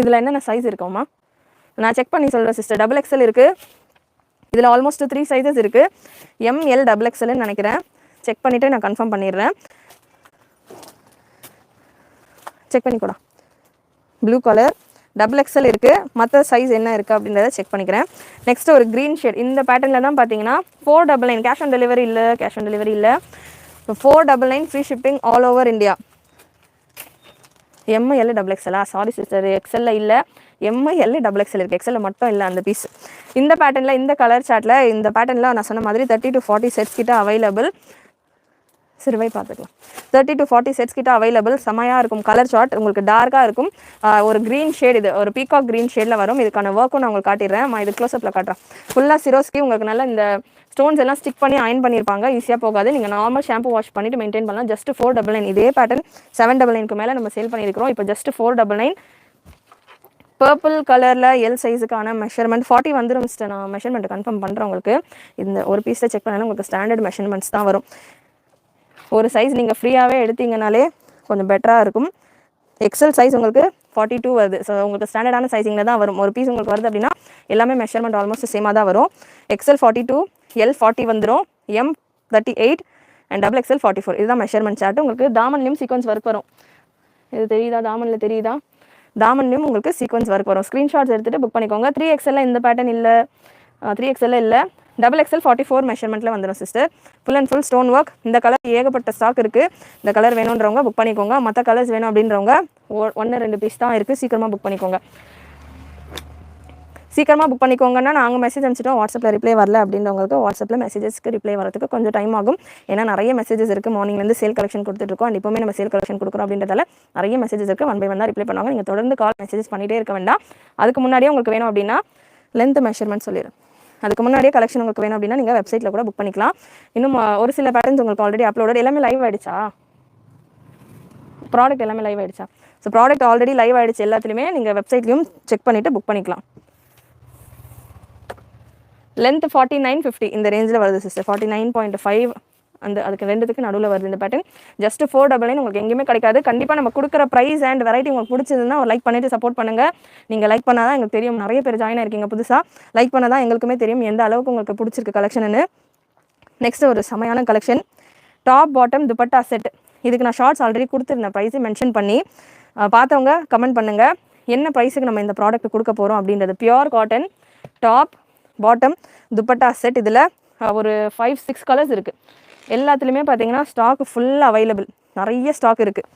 இதில் என்னென்ன சைஸ் இருக்குமா நான் செக் பண்ணி சொல்கிறேன் சிஸ்டர். XXL இருக்குது. இதில் ஆல்மோஸ்ட் 3 சைஸஸ் இருக்குது. ML XXLன்னு நினைக்கிறேன். செக் பண்ணிவிட்டு நான் கன்ஃபார்ம் பண்ணிடுறேன். செக் பண்ணிக்கூடா. ப்ளூ கலர் XXL இருக்குது. மற்ற சைஸ் என்ன இருக்குது அப்படின்றத செக் பண்ணிக்கிறேன். நெக்ஸ்ட் ஒரு க்ரீன் ஷேட். இந்த பேட்டர்னில் தான் பார்த்தீங்கன்னா 499 கேஷ் ஆன் டெலிவரி இல்லை. இப்போ 499 free shipping all over India. ML XXL sorry sister, XL இல்லை, ML XXL இருக்குது. XL மட்டும் இல்லை அந்த பீஸ். இந்த பேட்டர்னில், இந்த கலர் சார்ட்டில், இந்த பேட்டர்னில் நான் சொன்ன மாதிரி 30 to 40 செட்ஸ் கிட்ட அவைலபிள். சிறுவை பார்த்துக்கலாம். 30 to 40 செட்ஸ் கிட்ட அவைலபிள். செமையாக இருக்கும். கலர் சார்ட் உங்களுக்கு டார்க்காக இருக்கும். ஒரு க்ரீன் ஷேட், இது ஒரு பீகாக் க்ரீன் ஷேடில் வரும். இதுக்கான ஒர்க்கும் நான் உங்களுக்கு காட்டிடுறேன். இது க்ளோஸ்அப்பில் காட்டுறேன். ஃபுல்லாக சிரோஸ்கி உங்களுக்கு நல்லா இந்த ஸ்டோன்ஸ் எல்லாம் ஸ்டிக் பண்ணி அயன் பண்ணியிருப்பாங்க. ஈஸியாக போகாது. நீங்கள் நார்மல் ஷாம்பு வாஷ் பண்ணிவிட்டு மெயின்டைன் பண்ணலாம். ஜஸ்ட் 499. இதே பேட்டர்ன் 799க்கு மேலே நம்ம சேல் பண்ணியிருக்கிறோம். இப்போ ஜஸ்ட் 499. பர்பிள் கலரில் எல் சைஸுக்கான மெஷர்மெண்ட் 40 வந்துடும் மிஸ்டர். நான் மெஷர்மெண்ட் கன்ஃபார்ம் பண்ணுறேன் உங்களுக்கு. இந்த ஒரு பீஸில் செக் பண்ணாலும் உங்களுக்கு ஸ்டாண்டர்ட் மெஷர்மெண்ட்ஸ் தான் வரும். ஒரு சைஸ் நீங்கள் ஃப்ரீயாகவே எடுத்தீங்கனாலே கொஞ்சம் பெட்டராக இருக்கும். XL சைஸ் உங்களுக்கு 42 வருது. ஸோ உங்களுக்கு ஸ்டாண்டர்டான சைஸிங்கில் தான் வரும். ஒரு பீஸ் உங்களுக்கு வருது அப்படின்னா எல்லாமே மெஷர்மெண்ட் ஆல்மோஸ்ட் சேமாக தான் வரும். XL 42, L 40 வந்துடும், M 38 அண்ட் XXL 44. இதுதான் மெஷர்மெண்ட் சார்ட். உங்களுக்கு தாமன்லேயும் சீக்வன்ஸ் ஒர்க் வரும். இது தெரியுதா? தாமனில் தெரியுதா? தாமன்லேயும் உங்களுக்கு சீக்வன்ஸ் ஒர்க் வரும். ஸ்க்ரீன்ஷாட்ஸ் எடுத்துகிட்டு புக் பண்ணிக்கோங்க. 3XL இந்த பேட்டர்ன் இல்லை, 3XL இல்லை, XXL 44 மெஷர்மெண்ட்டில் வந்துடும் sister. Full and full stone work. இந்த கலர் ஏகப்பட்ட ஸ்டாக் இருக்குது. இந்த கலர் வேணுன்றவங்க புக் பண்ணிக்கோங்க. மற்ற கலர்ஸ் வேணும் அப்படின்றவங்க 1-2 பீஸ் தான் இருக்குது. சீக்கிரமாக புக் பண்ணிக்கோங்க. சீக்கிரமாக புக் பண்ணிக்கோங்கன்னா நாங்கள் மெசேஜ் அனுப்பிச்சிட்டோம், வாட்ஸ்அப்பில் ரிப்ளை வரல அப்படின்றவங்களுக்கு வாட்ஸ்அப்பில் மெசேஜஸ்க்கு ரிப்ளை வரதுக்கு கொஞ்சம் டைம் ஆகும். ஏன்னா நிறைய மெசேஜஸ் இருக்குது. மார்னிங்லேருந்து சேல் கலெக்ஷன் கொடுத்துட்ருக்கோம். அண்ட் இப்போவுமே நம்ம சேல் கலெக்ஷன் கொடுக்குறோம் அப்படின்றதால நிறைய மெசேஜஸ் இருக்குது. 1 by 1 தான் ரிப்ளை பண்ணுவாங்க. நீங்கள் தொடர்ந்து கால் மெசேஜஸ் பண்ணிகிட்டே இருக்க வேண்டாம். அதுக்கு முன்னாடியே உங்களுக்கு வேணும் அப்படின்னா லென்த் மெஷர்மெண்ட் சொல்லிடுறேன். அதுக்கு முன்னாடியே கலெக்ஷன் உங்களுக்கு வேணும் அப்படின்னா நீங்கள் வெப்சைட்டில் கூட புக் பண்ணிக்கலாம். இன்னும் ஒரு சில பேட்டர்ன்ஸ் உங்களுக்கு ஆல்ரெடி அப்லோடட் எல்லாமே லைவ் ஆகிடுச்சா? ப்ராடக்ட் எல்லாமே லைவ் ஆகிடுச்சா? ஸோ ப்ராடக்ட் ஆல்ரெடி லைவ் ஆகிடுச்சு எல்லாத்துலேயுமே நீங்கள் வெப்சைட்லையும் செக் பண்ணிவிட்டு புக் பண்ணிக்கலாம். லென்த் 49-50 இந்த ரேஞ்சில் வருது சிஸ்டர். 49.5 அந்த அதுக்கு ரெண்டுத்துக்கு நடுவில் வருது இந்த பேட்டர்ன். ஜஸ்ட் 499 உங்களுக்கு எங்கேயுமே கிடைக்காது. கண்டிப்பாக நம்ம கொடுக்குற ப்ரைஸ் அண்ட் வெரைட்டி உங்களுக்கு பிடிச்சதுன்னா ஒரு லைக் பண்ணிட்டு சப்போர்ட் பண்ணுங்கள். நீங்கள் லைக் பண்ணால் தான் எங்களுக்கு தெரியும். நிறைய பேர் ஜாயின் ஆயிருக்கீங்க புதுசாக. லைக் பண்ணால் தான் எங்களுக்குமே தெரியும் எந்த அளவுக்கு உங்களுக்கு பிடிச்சிருக்கு கலெக்ஷன்னு. நெக்ஸ்ட் ஒரு செமையான collection top bottom dupatta set. இதுக்கு நான் ஷார்ட்ஸ் ஆல்ரெடி கொடுத்துருந்தேன், ப்ரைஸை மென்ஷன் பண்ணி. பார்த்தவங்க கமெண்ட் பண்ணுங்கள் என்ன ப்ரைஸுக்கு நம்ம இந்த ப்ராடக்ட் கொடுக்க போகிறோம் அப்படின்றது. Pure cotton top bottom dupatta set. இதில் ஒரு 5-6 கலர்ஸ் இருக்குது. எல்லாத்துலேயுமே பார்த்தீங்கன்னா ஸ்டாக் ஃபுல்லாக அவைலபிள், நிறைய ஸ்டாக் இருக்குது.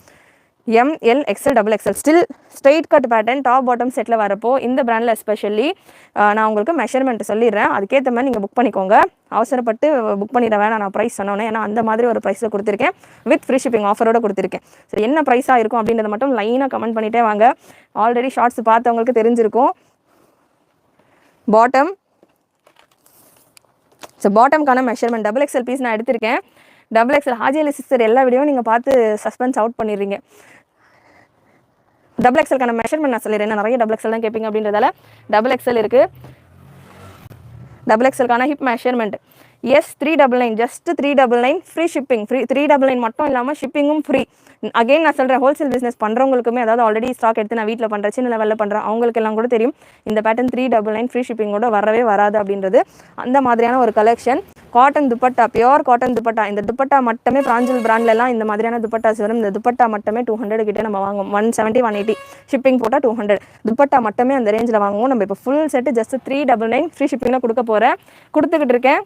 ML XL XXL still straight cut pattern top bottom settle வரப்போ இந்த பிராண்டில் எஸ்பெஷலி நான் உங்களுக்கு மெஷர்மெண்ட் சொல்லிடுறேன். அதுக்கேற்ற மாதிரி நீங்கள் புக் பண்ணிக்கோங்க. அவசரப்பட்டு புக் பண்ணிட வேணாம் நான் ப்ரைஸ் சொன்னோன்னே. ஏன்னா அந்த மாதிரி ஒரு ப்ரைஸில் கொடுத்துருக்கேன், வித் ஃப்ரீ ஷிப்பிங் ஆஃபரோடு கொடுத்துருக்கேன். சரி என்ன ப்ரைஸாக இருக்கும் அப்படின்றத மட்டும் லைனாக கமெண்ட் பண்ணிகிட்டே வாங்க. ஆல்ரெடி ஷார்ட்ஸ் பார்த்தவங்களுக்கு தெரிஞ்சிருக்கும். பாட்டம் ஸோ பாட்டம்கான மெஷர்மெண்ட் XXL பீஸ் நான் எடுத்திருக்கேன். XXL ஹாஜி அலி சிஸ்டர் எல்லா வீடியோவும் நீங்கள் பார்த்து சஸ்பென்ஸ் அவுட் பண்ணிடுறீங்க. XXLக்கான மெஷர்மெண்ட் நான் சொல்லிடுறேன். நிறைய XXL தான் கேட்பீங்க அப்படின்றதால XXL இருக்குது. XXLக்கான ஹிப் மெஷர்மெண்ட் எஸ் 399 ஜஸ்ட் 399 ஃப்ரீ ஷிப்பிங். 399 மட்டும் இல்லாமல் ஷிப்பிங்கும் ஃப்ரீ. அகைன் நான் சொல்கிறேன், ஹோல்சேல் பிஸ்னஸ் பண்ணுறவங்களுக்குமே, அதாவது ஆல்ரெடி ஸ்டாக் எடுத்து நான் வீட்டில் பண்ணுறேன், சின்ன லெவலில் பண்ணுறேன், அவங்களுக்கு எல்லாம் கூட தெரியும் இந்த பேட்டர்ன் 399 ஃப்ரீ ஷிப்பிங்கோட வரவே வராது அப்படின்றது. அந்த மாதிரியான ஒரு collection. Cotton dupatta, pure cotton dupatta. இந்த துப்பட்டா மட்டுமே பிராஞ்சல் பிராண்ட்லாம் இந்த மாதிரியான துப்பட்டாஸ் வரும். இந்த துப்பட்டா மட்டுமே 200 கிட்டே நம்ம வாங்குவோம். 170-180 ஷிப்பிங் போட்டால் 200. துப்பட்டா மட்டுமே அந்த ரேஞ்சில் வாங்குவோம். நம்ம இப்போ ஃபுல் செட்டு ஜஸ்ட் 399 ஃப்ரீ ஷிப்பிங்கில் கொடுத்துக்கிட்டு இருக்கேன்.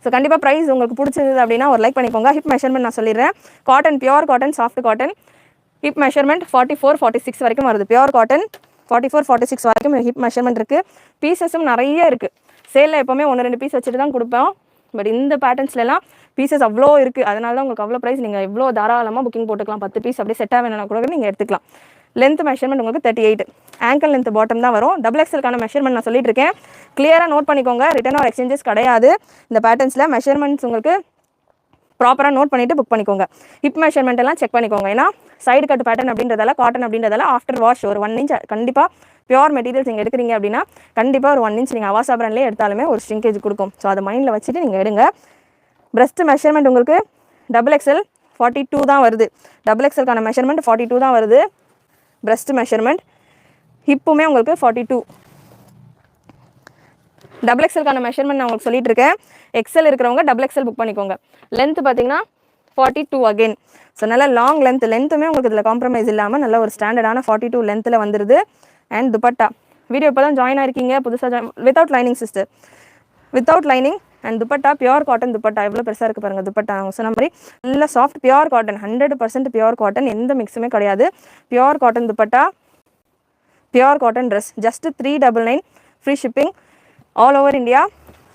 ஸோ கண்டிப்பாக ப்ரைஸ் உங்களுக்கு பிடிச்சது அப்படின்னா ஒரு லைக் பண்ணிக்கோங்க. ஹிப் மெஷர்மெண்ட் நான் சொல்லிடுறேன். Cotton pure cotton soft cotton hip measurement 44-46 வரைக்கும் வருது. பியோர் காட்டன் 44-46 வரைக்கும் ஹிப் மெஷர்மெண்ட் இருக்குது. பீசஸும் நிறைய இருக்குது. சேலில் எப்போவுமே 1-2 பீஸ் வச்சுட்டு தான் கொடுப்போம். பட் இந்த பேட்டர்ன்ஸ்லாம் பீசஸ் அவ்வளோ இருக்குது. அதனால தான் உங்களுக்கு அவ்வளோ ப்ரைஸ். நீங்கள் எவ்வளோ தாராளமாக புக்கிங் போட்டுக்கலாம். 10 பீஸ் அப்படியே செட்டாக வேணும்னா கூட நீங்கள் எடுத்துக்கலாம். லென்த் மெஷர்மெண்ட் உங்களுக்கு 38 ஆங்கிள் லென்த் பாட்டம் தான் வரும். XXLக்கான மெஷர்மெண்ட் நான் சொல்லிட்டு இருக்கேன். கிளியராக நோட் பண்ணிக்கோங்க. ரிட்டர்ன் ஆர் எக்ஸ்சேஞ்சஸ் கிடையாது இந்த பேட்டர்ன்ஸில். மெஷர்மெண்ட்ஸ் உங்களுக்கு ப்ராப்பராக நோட் பண்ணிவிட்டு புக் பண்ணிக்கோங்க. ஹிப் மெஷர்மெண்ட் எல்லாம் செக் பண்ணிக்கோங்க. ஏன்னா சைடு கட் பேட்டர்ன் அப்படின்றதால, காட்டன் அப்படின்றதால ஆஃப்டர் வாஷ் ஒரு 1 இன்ச் கண்டிப்பாக பியோர் மெட்டீரியல்ஸ் நீங்கள் எடுக்கிறீங்க அப்படின்னா கண்டிப்பாக ஒரு 1 இன்ச் நீங்கள் அவாசா பிராண்ட்லேயே எடுத்தாலுமே ஒரு ஸ்ட்ரிங்கேஜ் கொடுக்கும். ஸோ அதை மைண்டில் வச்சுட்டு நீங்கள் எடுங்க. பிரஸ்ட் மெஷர்மெண்ட் உங்களுக்கு XXL 42 தான் வருது. XXLக்கான மெஷர்மெண்ட் 42 தான் வருது. பிரஸ்ட் மெஷர்மெண்ட் ஹிப்புமே உங்களுக்கு 42. XXLக்கான மெஷர்மெண்ட் நான் உங்களுக்கு சொல்லிட்டு இருக்கேன். XL இருக்கிறவங்க XXL புக் பண்ணிக்கோங்க. லென்த் பார்த்தீங்கன்னா 42 அகெயின். ஸோ நல்லா லாங் லென்த்துமே உங்களுக்கு இதில் காம்ப்ரமைஸ் இல்லாமல் நல்ல ஒரு ஸ்டாண்டர்டான 42 லென்த்தில் வந்துடுது. அண்ட் துப்பட்டா வீடியோ இப்போ தான் ஜாயின் ஆயிருக்கீங்க புதுசாக without lining sister, without lining. And dupatta pure cotton dupatta எவ்வளோ பெருசாக இருக்குது பாருங்கள். துப்பட்டா அவங்க சொன்ன மாதிரி நல்ல soft pure cotton, 100% pure cotton, எந்த மிக்ஸுமே கிடையாது. Pure cotton dupatta, pure cotton dress just 399 free shipping all over India.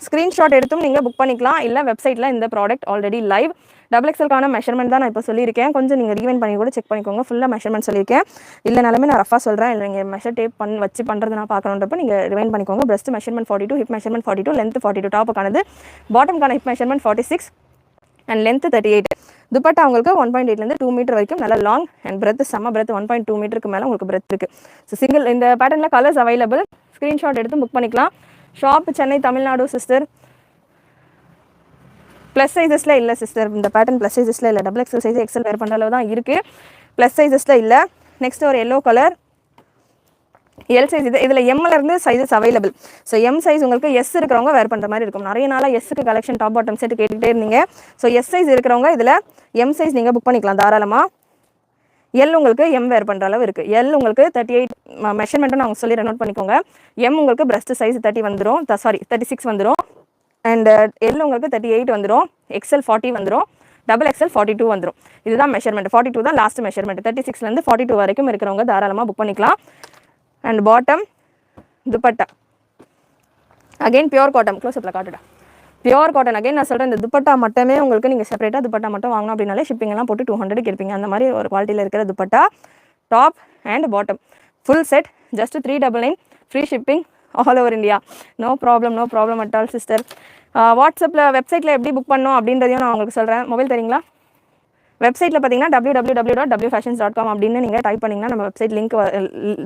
Screenshot எடுத்தும் நீங்கள் புக் பண்ணிக்கலாம். இல்லை வெப்சைட்டில் இந்த ப்ராடக்ட் ஆல்ரெடி லைவ். XXLக்கான மெஷர்மெண்ட் தான் நான் இப்போ சொல்லியிருக்கேன். கொஞ்சம் நீங்கள் ரீவைண்ட் பண்ணி கூட செக் பண்ணிக்கோங்க. ஃபுல்லாக மெஷர்மெண்ட் சொல்லியிருக்கேன். இல்லைனாலுமே நான் ரஃபாக சொல்கிறேன். இல்லை நீங்கள் மெஷர் டேப் வச்சு பண்ணுறது நான் பார்க்கணுன்றப்ப நீங்கள் ரிவைண்ட் பண்ணிக்கோங்க. Breast measurement 42, hip measurement 42, length 42. டாப்புக்கானது. பாட்டம்கான hip measurement 46 and length 38. Dupatta உங்களுக்கு 1.8லேருந்து 2 மீட்டர் வரைக்கும் நல்ல லாங் அண்ட் பிரெத் செம்ம பிரெத். 1.2 மீட்டருக்கு மேலே உங்களுக்கு பிரெத் இருக்குது. ஸோ சிங்கிள் இந்த பேட்டர்னில் கலர்ஸ் அவைலபிள். ஸ்க்ரீன்ஷாட் எடுத்து புக் பண்ணிக்கலாம். Shop Chennai Tamil Nadu sister. Plus சைஸஸில் இல்லை சிஸ்டர், இந்த பேட்டர்ன் ப்ளஸ் சைஸஸில் இல்லை. XXL சைஸ் XL வேர் பண்ணுற அளவு தான் இருக்குது. ப்ளஸ் சைஸஸில் இல்லை. நெக்ஸ்ட் ஒரு எல்லோ கலர் எல் சைஸ். இதில் எம்லேருந்து sizes available. So M size உங்களுக்கு எஸ் இருக்கிறவங்க வேர் பண்ணுற மாதிரி இருக்கும். நிறைய நாளாக எஸ்ஸுக்கு கலெக்ஷன் டாப் பாட்டம் செட்டு கேட்டுகிட்டே இருந்தீங்க. ஸோ எஸ் சைஸ் இருக்கிறவங்க இதில் எம் சைஸ் நீங்கள் புக் பண்ணிக்கலாம் தாராளமாக. எல் உங்களுக்கு எம் வேர் பண்ணுற அளவு இருக்குது. எல் உங்களுக்கு 38 மெஷர்மெண்ட்டும் நான் சொல்லி நோட் பண்ணிக்கோங்க. எம் உங்களுக்கு பிரஸ்ட் சைஸ் 30 வந்துடும், 36 வந்துடும். அண்ட் எல் உங்களுக்கு 38 வந்துடும். XL 40 வந்துடும். XXL 42 வந்துடும். இதுதான் மெஷர்மெண்ட். 42 தான் லாஸ்ட் மெஷர்மெண்ட். 36லேருந்து 42 வரைக்கும் இருக்கிறவங்க தாராளமாக புக் பண்ணிக்கலாம். And bottom dupatta again pure cotton. க்ளோஸ்அப்பில் காட்டுடா. பியோர் காட்டன் அகைன் நான் சொல்கிறேன். இந்த துப்பட்டா மட்டுமே உங்களுக்கு நீங்கள் செப்பரேட்டாக துப்பட்டா மட்டும் வாங்கணும் அப்படின்னாலே ஷிப்பிங் எல்லாம் போட்டு 200 இருப்பீங்க. அந்த மாதிரி ஒரு குவாலிட்டியில் இருக்கிற dupatta top and bottom full set just 399 free shipping all over India. No problem at all sister. வாட்ஸ்அப்பில் வெப்சைட்டில் எப்படி புக் பண்ணணும் அப்படின்றதையும் நான் உங்களுக்கு சொல்கிறேன். மொபைல் தரீங்களா? வெப்சைட்டில் பார்த்தீங்கன்னா www.wfashions.com அப்படின்னு நீங்கள் டைப் பண்ணிங்கன்னா நம்ம வெப்சைட் லிங்க்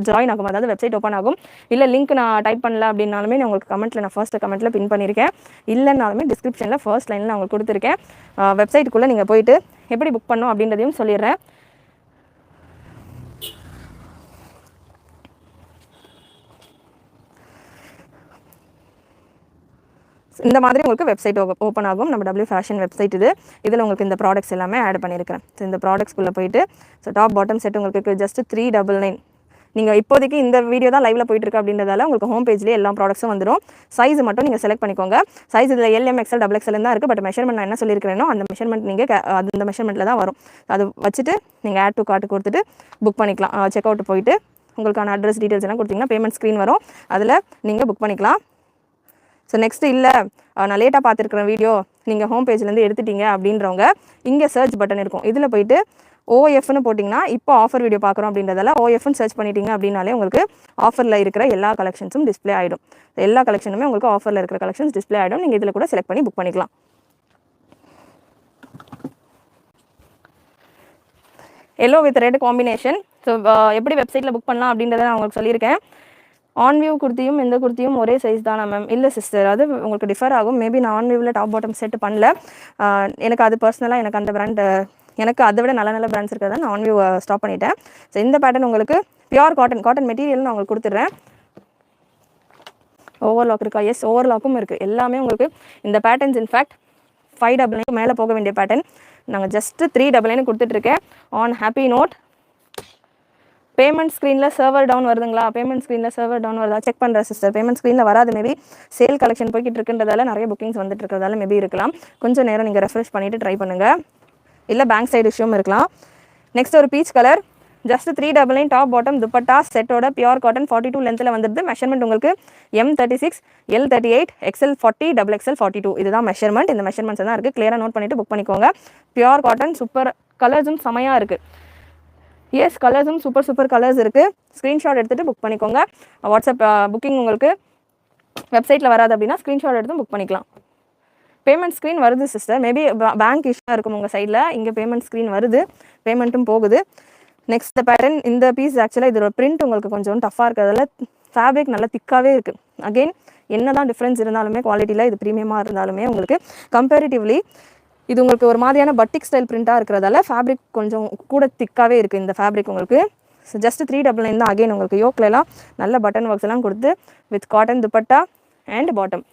ஜாயின் ஆகும், அதாவது வெப்சைட் ஓப்பன் ஆகும். இல்லை லிங்க் நான் டைப் பண்ணல அப்படின்னாலுமே நான் உங்களுக்கு கமெண்ட்டில் நான் ஃபர்ஸ்ட் கமெண்ட்டில் பின் பண்ணியிருக்கேன். இல்லைனாலுமே டிஸ்கிரிப்ஷனில் ஃபர்ஸ்ட் லைனில் நான் உங்களுக்கு கொடுத்துருக்கேன். வெப்சைட்டுக்குள்ளே நீங்கள் போயிட்டு எப்படி புக் பண்ணணும் அப்படின்றதையும் சொல்லிடுறேன். இந்த மாதிரி உங்களுக்கு வெப்சைட் ஓப்பன் ஆகும். நம்ம W ஃபேஷன் வெப்சைட் இதில் உங்களுக்கு இந்த ப்ராடக்ட்ஸ் எல்லாமே ஆட் பண்ணியிருக்கிறேன். ஸோ இந்த ப்ராடக்ட்ஸ்குள்ளே போயிட்டு ஸோ டாப் பாட்டம் செட் உங்களுக்கு ஜஸ்ட் 399. நீங்கள் இப்போதைக்கு இந்த வீடியோ தான் லைவில் போயிட்டுருக்கு அப்படின்றதால உங்களுக்கு ஹோம் பேஜ்லேயே எல்லா ப்ராடக்ட்ஸும் வந்துடும். சைஸ் மட்டும் நீங்கள் செலக்ட் பண்ணிக்கோங்க. சைஸ் இதில் LM XL XXL தான் இருக்குது. பட் மெஷர்மெண்ட் நான் என்ன சொல்லியிருக்கிறேனோ அந்த மெஷர்மெண்ட் நீங்கள் அந்த மெஷர்மெண்ட்டில் தான் வரும். அது வச்சுட்டு நீங்கள் ஆட் டு கார்ட்டு கொடுத்துட்டு புக் பண்ணிக்கலாம். செக் அவுட் போயிட்டு உங்களுக்கான அட்ரஸ் டீட்டெயில்ஸ் எல்லாம் கொடுத்தீங்கன்னா பேமெண்ட் ஸ்க்ரீன் வரும். அதில் நீங்கள் புக் பண்ணிக்கலாம். ஸோ நெக்ஸ்ட்டு இல்லை நான் லேட்டாக பார்த்துருக்குறேன் வீடியோ, நீங்கள் ஹோம் பேஜ்லேருந்து எடுத்துட்டீங்க அப்படின்றவங்க இங்கே சர்ச் பட்டன் இருக்கும். இதில் போயிட்டு OFன்னு போட்டிங்கன்னா இப்போ ஆஃபர் வீடியோ பார்க்குறோம் அப்படின்றதால OFன்னு சர்ச் பண்ணிட்டீங்க அப்படின்னாலே உங்களுக்கு ஆஃபரில் இருக்கிற எல்லா கலெக்ஷன்ஸும் டிஸ்பிளே ஆகிடும். எல்லா கலெக்ஷனுமே உங்களுக்கு ஆஃபரில் இருக்கிற கலெக்ஷன்ஸ் டிஸ்பிளே ஆகிடும். நீங்கள் இதில் கூட செலக்ட் பண்ணி புக் பண்ணிக்கலாம். Yellow with red combination. So எப்படி வெப்சைட்டில் புக் பண்ணலாம் அப்படின்றத நான் உங்களுக்கு சொல்லியிருக்கேன். ஆன்வியூ குர்த்தியும் இந்த குர்த்தியும் ஒரே சைஸ் தானா மேம்? இல்லை சிஸ்டர், அது உங்களுக்கு டிஃபர் ஆகும். மேபி நான் ஆன்வியூவில் டாப் பாட்டம் செட் பண்ணல. எனக்கு அது பர்சனலாக எனக்கு அந்த பிராண்ட் எனக்கு அதை விட நல்ல பிராண்ட்ஸ் இருக்கிறதா நான் ஆன்வியூ ஸ்டாப் பண்ணிட்டேன். ஸோ இந்த பேட்டர்ன் உங்களுக்கு பியூர் காட்டன் மெட்டீரியல் நான் உங்களுக்கு கொடுத்துட்றேன். ஓவர்லாக் இருக்கா? எஸ், ஓவர்லாக்கும் இருக்குது. எல்லாமே உங்களுக்கு இந்த பேட்டர்ன்ஸ் இன்ஃபேக்ட் 599 மேலே போக வேண்டிய பேட்டர்ன் நாங்கள் ஜஸ்ட் 399 கொடுத்துட்ருக்கேன். ஆன் ஹாப்பி நோட், பேமெண்ட் ஸ்க்ரீனில் சர்வர் டவுன் வருதுங்களா? பேமெண்ட் ஸ்க்ரீனில் சர்வர் டவுன் வருதா செக் பண்ணுறேன் சிஸ்டர். பேமெண்ட் ஸ்க்ரீனில் வராது. மேபி சேல் கலெக்ஷன் போய்கிட்டு இருக்குன்றதால நிறைய புக்கிங்ஸ் வந்துட்டு இருக்கிறதால மேபி இருக்கலாம். கொஞ்சம் நேரம் நீங்கள் ரெஃப்ரெஷ் பண்ணிவிட்டு ட்ரை பண்ணுங்கள். இல்லை பேங்க் சைடு இஷ்யூவும் இருக்கலாம். நெக்ஸ்ட் ஒரு peach colour, just 399 top bottom dupatta செட்டோட பியூர் காட்டன் 42 லென்த்தில் வந்துடுது. மெஷர்மெண்ட் உங்களுக்கு M36 L38 XL40 XXL 42 இதுதான் மெஷர்மெண்ட். இந்த மெஷர்மெண்ட்ஸ் தான் இருக்குது. கிளியராக நோட் பண்ணிவிட்டு புக் பண்ணிக்கோங்க. பியூர் காட்டன், சூப்பர் கலர்ஸும் செமையாக இருக்குது. எஸ், கலர்ஸும் சூப்பர் கலர்ஸ் இருக்குது. ஸ்க்ரீன்ஷாட் எடுத்துகிட்டு புக் பண்ணிக்கோங்க. வாட்ஸ்அப் புக்கிங் உங்களுக்கு வெப்சைட்டில் வராது அப்படின்னா ஸ்க்ரீன்ஷாட் எடுத்து புக் பண்ணிக்கலாம். பேமெண்ட் ஸ்க்ரீன் வருது சிஸ்டர். மேபி பேங்க் இஷ்யூவாக இருக்கும் உங்கள் சைடில். இங்கே பேமெண்ட் ஸ்க்ரீன் வருது, பேமெண்ட்டும் போகுது. நெக்ஸ்ட் பேட்டர்ன், இந்த பீஸ் ஆக்சுவலாக இதோட பிரிண்ட் உங்களுக்கு கொஞ்சம் டஃப்பாக இருக்கிறதால ஃபேப்ரிக் நல்லா திக்காகவே இருக்குது. அகெயின் என்ன தான் டிஃப்ரென்ஸ் இருந்தாலுமே குவாலிட்டியில் இது ப்ரீமியமாக இருந்தாலுமே உங்களுக்கு கம்பேரிட்டிவ்லி இது உங்களுக்கு ஒரு மாதிரியான பட்டிக் ஸ்டைல் பிரிண்ட்டாக இருக்கிறதால ஃபேப்ரிக் கொஞ்சம் கூட திக்காகவே இருக்குது இந்த ஃபேப்ரிக் உங்களுக்கு. ஸோ ஜஸ்ட் 399 தான். அகெயின் உங்களுக்கு யோக்லலாம் நல்ல பட்டன் ஒர்க்ஸ் எல்லாம் கொடுத்து with cotton dupatta and bottom.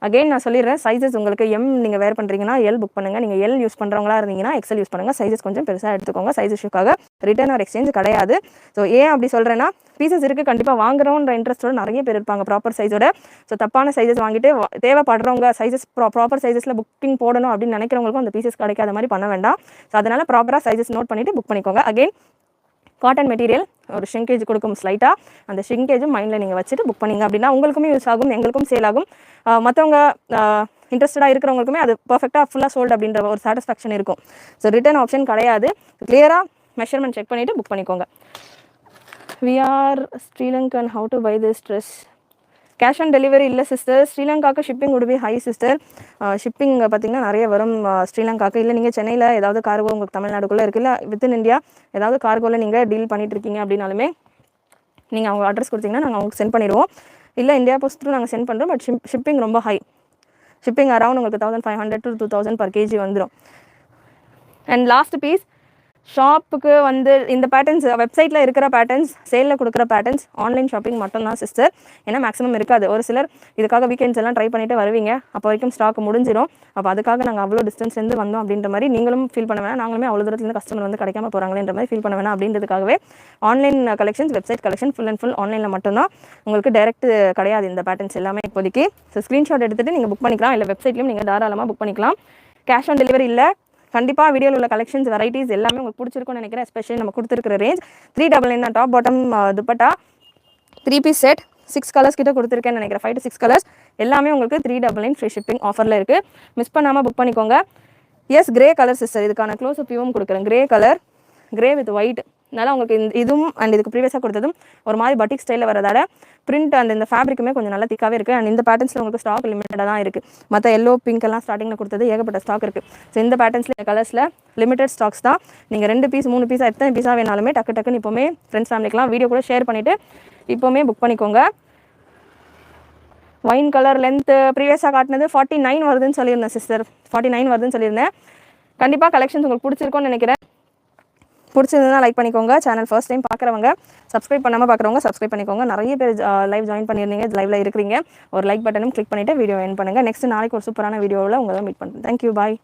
Again நான் சொல்லிடுறேன், சைஸஸ் உங்களுக்கு M நீங்கள் வேர் பண்ணுறீங்கன்னா L புக் பண்ணுங்கள். நீங்கள் L யூஸ் பண்ணுறவங்களா இருந்தீங்கன்னா XL யூஸ் பண்ணுங்கள். சைஸஸ் கொஞ்சம் பெருசாக எடுத்துக்கோங்க. சைஸ் இஷ்யூக்காக ரிட்டர்ன் ஆர் எக்ஸ்சேஞ்ச் கிடையாது. ஸோ ஏன் அப்படி சொல்கிறேன்னா, பீசஸ் இருக்குது, கண்டிப்பாக வாங்குறோன்ற இன்ட்ரெஸ்ட்டோட நிறைய பேர் இருப்பாங்க ப்ராப்பர் சைஸோட. ஸோ தப்பான சைஸஸ் வாங்கிட்டு தேவைப்படுறவங்க சைஸஸ் ப்ராப்பர் சைஸஸில் புக்கிங் போடணும் அப்படின்னு நினைக்கிறவங்களுக்கும் அந்த பீசஸ் கிடைக்காத மாதிரி பண்ண வேண்டாம். ஸோ அதனால் ப்ராப்பராக சைஸஸ் நோட் பண்ணிவிட்டு புக் பண்ணிக்கோங்க. அகெயின் காட்டன் மெட்டீரியல், ஒரு ஷ்ரிங்கேஜ் கொடுக்கும் ஸ்லைட்டாக. அந்த ஷ்ரிங்கேஜும் மைண்டில் நீங்கள் வச்சுட்டு புக் பண்ணிங்க அப்படின்னா உங்களுக்குமே யூஸ் ஆகும், எங்களுக்கும் சேல் ஆகும். மற்றவங்க இன்ட்ரெஸ்டடாக இருக்கிறவங்களுக்குமே அது பர்ஃபெக்டாக ஃபுல்லாக சோல்டு அப்படின்ற ஒரு சாட்டிஸ்ஃபேக்ஷன் இருக்கும். ஸோ ரிட்டர்ன் ஆப்ஷன் கிடையாது. கிளியராக மெஷர்மெண்ட் செக் பண்ணிவிட்டு புக் பண்ணிக்கோங்க. We are Sri Lankan, how to buy this dress? Cash on delivery இல்லை சிஸ்டர். ஸ்ரீலங்காவுக்கு shipping would be high sister. Shipping பார்த்திங்கன்னா நிறைய வரும் ஸ்ரீலங்காவுக்கு. இல்லை நீங்கள் சென்னையில் ஏதாவது கார்கோ உங்களுக்கு தமிழ்நாடுக்குள்ளே இருக்குல்ல, வித்தின் இந்தியா ஏதாவது கார்கோவில் நீங்கள் டீல் பண்ணிகிட்டு இருக்கீங்க அப்படின்னாலுமே நீங்கள் அவங்க அட்ரஸ் கொடுத்தீங்கன்னா நாங்கள் அவங்களுக்கு சென்ட் பண்ணிடுவோம். இல்லை இந்தியா போஸ்ட் த்ரூ நாங்கள் சென்ட் பண்ணுறோம். பட் ஷிப்பிங் ரொம்ப ஹை. ஷிப்பிங் அரௌண்ட் உங்களுக்கு 1500 to 2000 per kg வந்துடும். அண்ட் லாஸ்ட் பீஸ், ஷாப்புக்கு வந்து இந்த பேட்டர்ன்ஸ் வெப்சைட்டில் இருக்கிற பேட்டர்ன்ஸ், சேலில் கொடுக்குற பேட்டர்ன்ஸ் ஆன்லைன் ஷாப்பிங் மட்டும்தான் சிஸ்டர். ஏன்னா மேக்ஸிமம் இருக்காது. ஒரு சிலர் இதுக்காக வீக்கெண்ட்ஸ் எல்லாம் ட்ரை பண்ணிட்டு வருவீங்க, அப்போ வரைக்கும் ஸ்டாக் முடிஞ்சிடும். அப்போ அதுக்காக நாங்கள் அவ்வளோ டிஸ்டன்ஸ்லேருந்து வந்தோம் அப்படின்ற மாதிரி நீங்களும் ஃபீல் பண்ண வேணாம், நாங்களுமே அவ்வளோ தூரத்துலேருந்து கஸ்டமர் வந்து கிடைக்காம போகிறாங்களேன்ற மாதிரி ஃபீல் பண்ண வேணாம் அப்படின்றதுக்காகவே online collections, website collection full and full ஆன்லைனில் மட்டும்தான். உங்களுக்கு டைரக்ட் கிடையாது இந்த பேட்டர்ன்ஸ் எல்லாமே இப்போதைக்கு. ஸோ ஸ்க்ரீன்ஷாட் எடுத்துகிட்டு நீங்கள் புக் பண்ணிக்கலாம். இல்லை வெப்சைட்லையும் நீங்கள் தாராளமாக புக் பண்ணிக்கலாம். கேஷ் ஆன் டெலிவரி இல்லை. கண்டிப்பாக வீடியோவில் உள்ள கலெக்ஷன்ஸ் வெரைட்டிஸ் எல்லாமே உங்களுக்கு பிடிச்சிருக்கும்னு நினைக்கிறேன். எஸ்பெஷலி நம்ம கொடுத்துருக்கிற range 399 top bottom dupatta 3 piece set 6 colours கிட்ட கொடுத்துருக்கேன்னு நினைக்கிறேன். 5 to 6 கலர்ஸ் எல்லாமே உங்களுக்கு 399 ஃப்ரீ ஷிப்பிங் ஆஃபரில் இருக்குது. மிஸ் பண்ணாமல் புக் பண்ணிக்கோங்க. Yes, grey colour sister. இதுக்கான க்ளோஸ் அப் வியூவும் கொடுக்குறேன். Grey colour, grey with white அதனால் உங்களுக்கு இதுவும் அண்ட் இதுக்கு ப்ரீவியஸாக கொடுத்ததும் ஒரு மாதிரி பட்டிக் ஸ்டைலில் வரதால பிரிண்ட் அண்ட் இந்த ஃபேப்ரிக்குமே கொஞ்சம் நல்லா திக்காகவே இருக்குது. அண்ட் இந்த பேட்டர்ன்ஸில் உங்களுக்கு ஸ்டாக் லிமிட்டடாக தான் இருக்குது. மற்ற எல்லோ பிங்க் எல்லாம் ஸ்டார்டிங்கில் கொடுத்தது ஏகப்பட்ட ஸ்டாக் இருக்குது. ஸோ இந்த பேட்டர்ன்ஸில் கலர்ஸில் லிமிடெட் ஸ்டாக்ஸ் தான். நீங்கள் 2 பீஸ் 3 பீஸாக எத்தனை பீஸாக வேணாலுமே டக்குன்னு இப்போவுமே ஃப்ரெண்ட்ஸ் ஃபேமிலிக்கெலாம் வீடியோ கூட ஷேர் பண்ணிவிட்டு இப்போவுமே புக் பண்ணிக்கோங்க. ஒயின் கலர் லென்த்து ப்ரீவியஸாக காட்டினது 49 வருதுன்னு சொல்லியிருந்தேன் சிஸ்டர். 49 வருதுன்னு சொல்லியிருந்தேன். கண்டிப்பாக கலெக்ஷன்ஸ் உங்களுக்கு பிடிச்சிருக்கும்னு நினைக்கிறேன். பிடிச்சிருந்தா லைக் பண்ணிக்கோங்க. சேனல் ஃபர்ஸ்ட் டைம் பார்க்குறவங்க சப்ஸ்கிரைப் பண்ணாமல் பார்க்குறவங்க சப்ஸ்கிரைப் பண்ணிக்கோங்க. நிறைய பேர் லைவ் ஜாயின் பண்ணியிருந்தீங்க, லைவ்ல இருக்கிறீங்க. ஒரு லைக் பட்டனும் கிளிக் பண்ணிவிட்டு வீடியோ என் பண்ணுங்கள். நெக்ஸ்ட் நாளைக்கு ஒரு சூப்பரான வீடியோவில் உங்களை மீட் பண்ணுறேன். தேங்க்யூ, பாய்.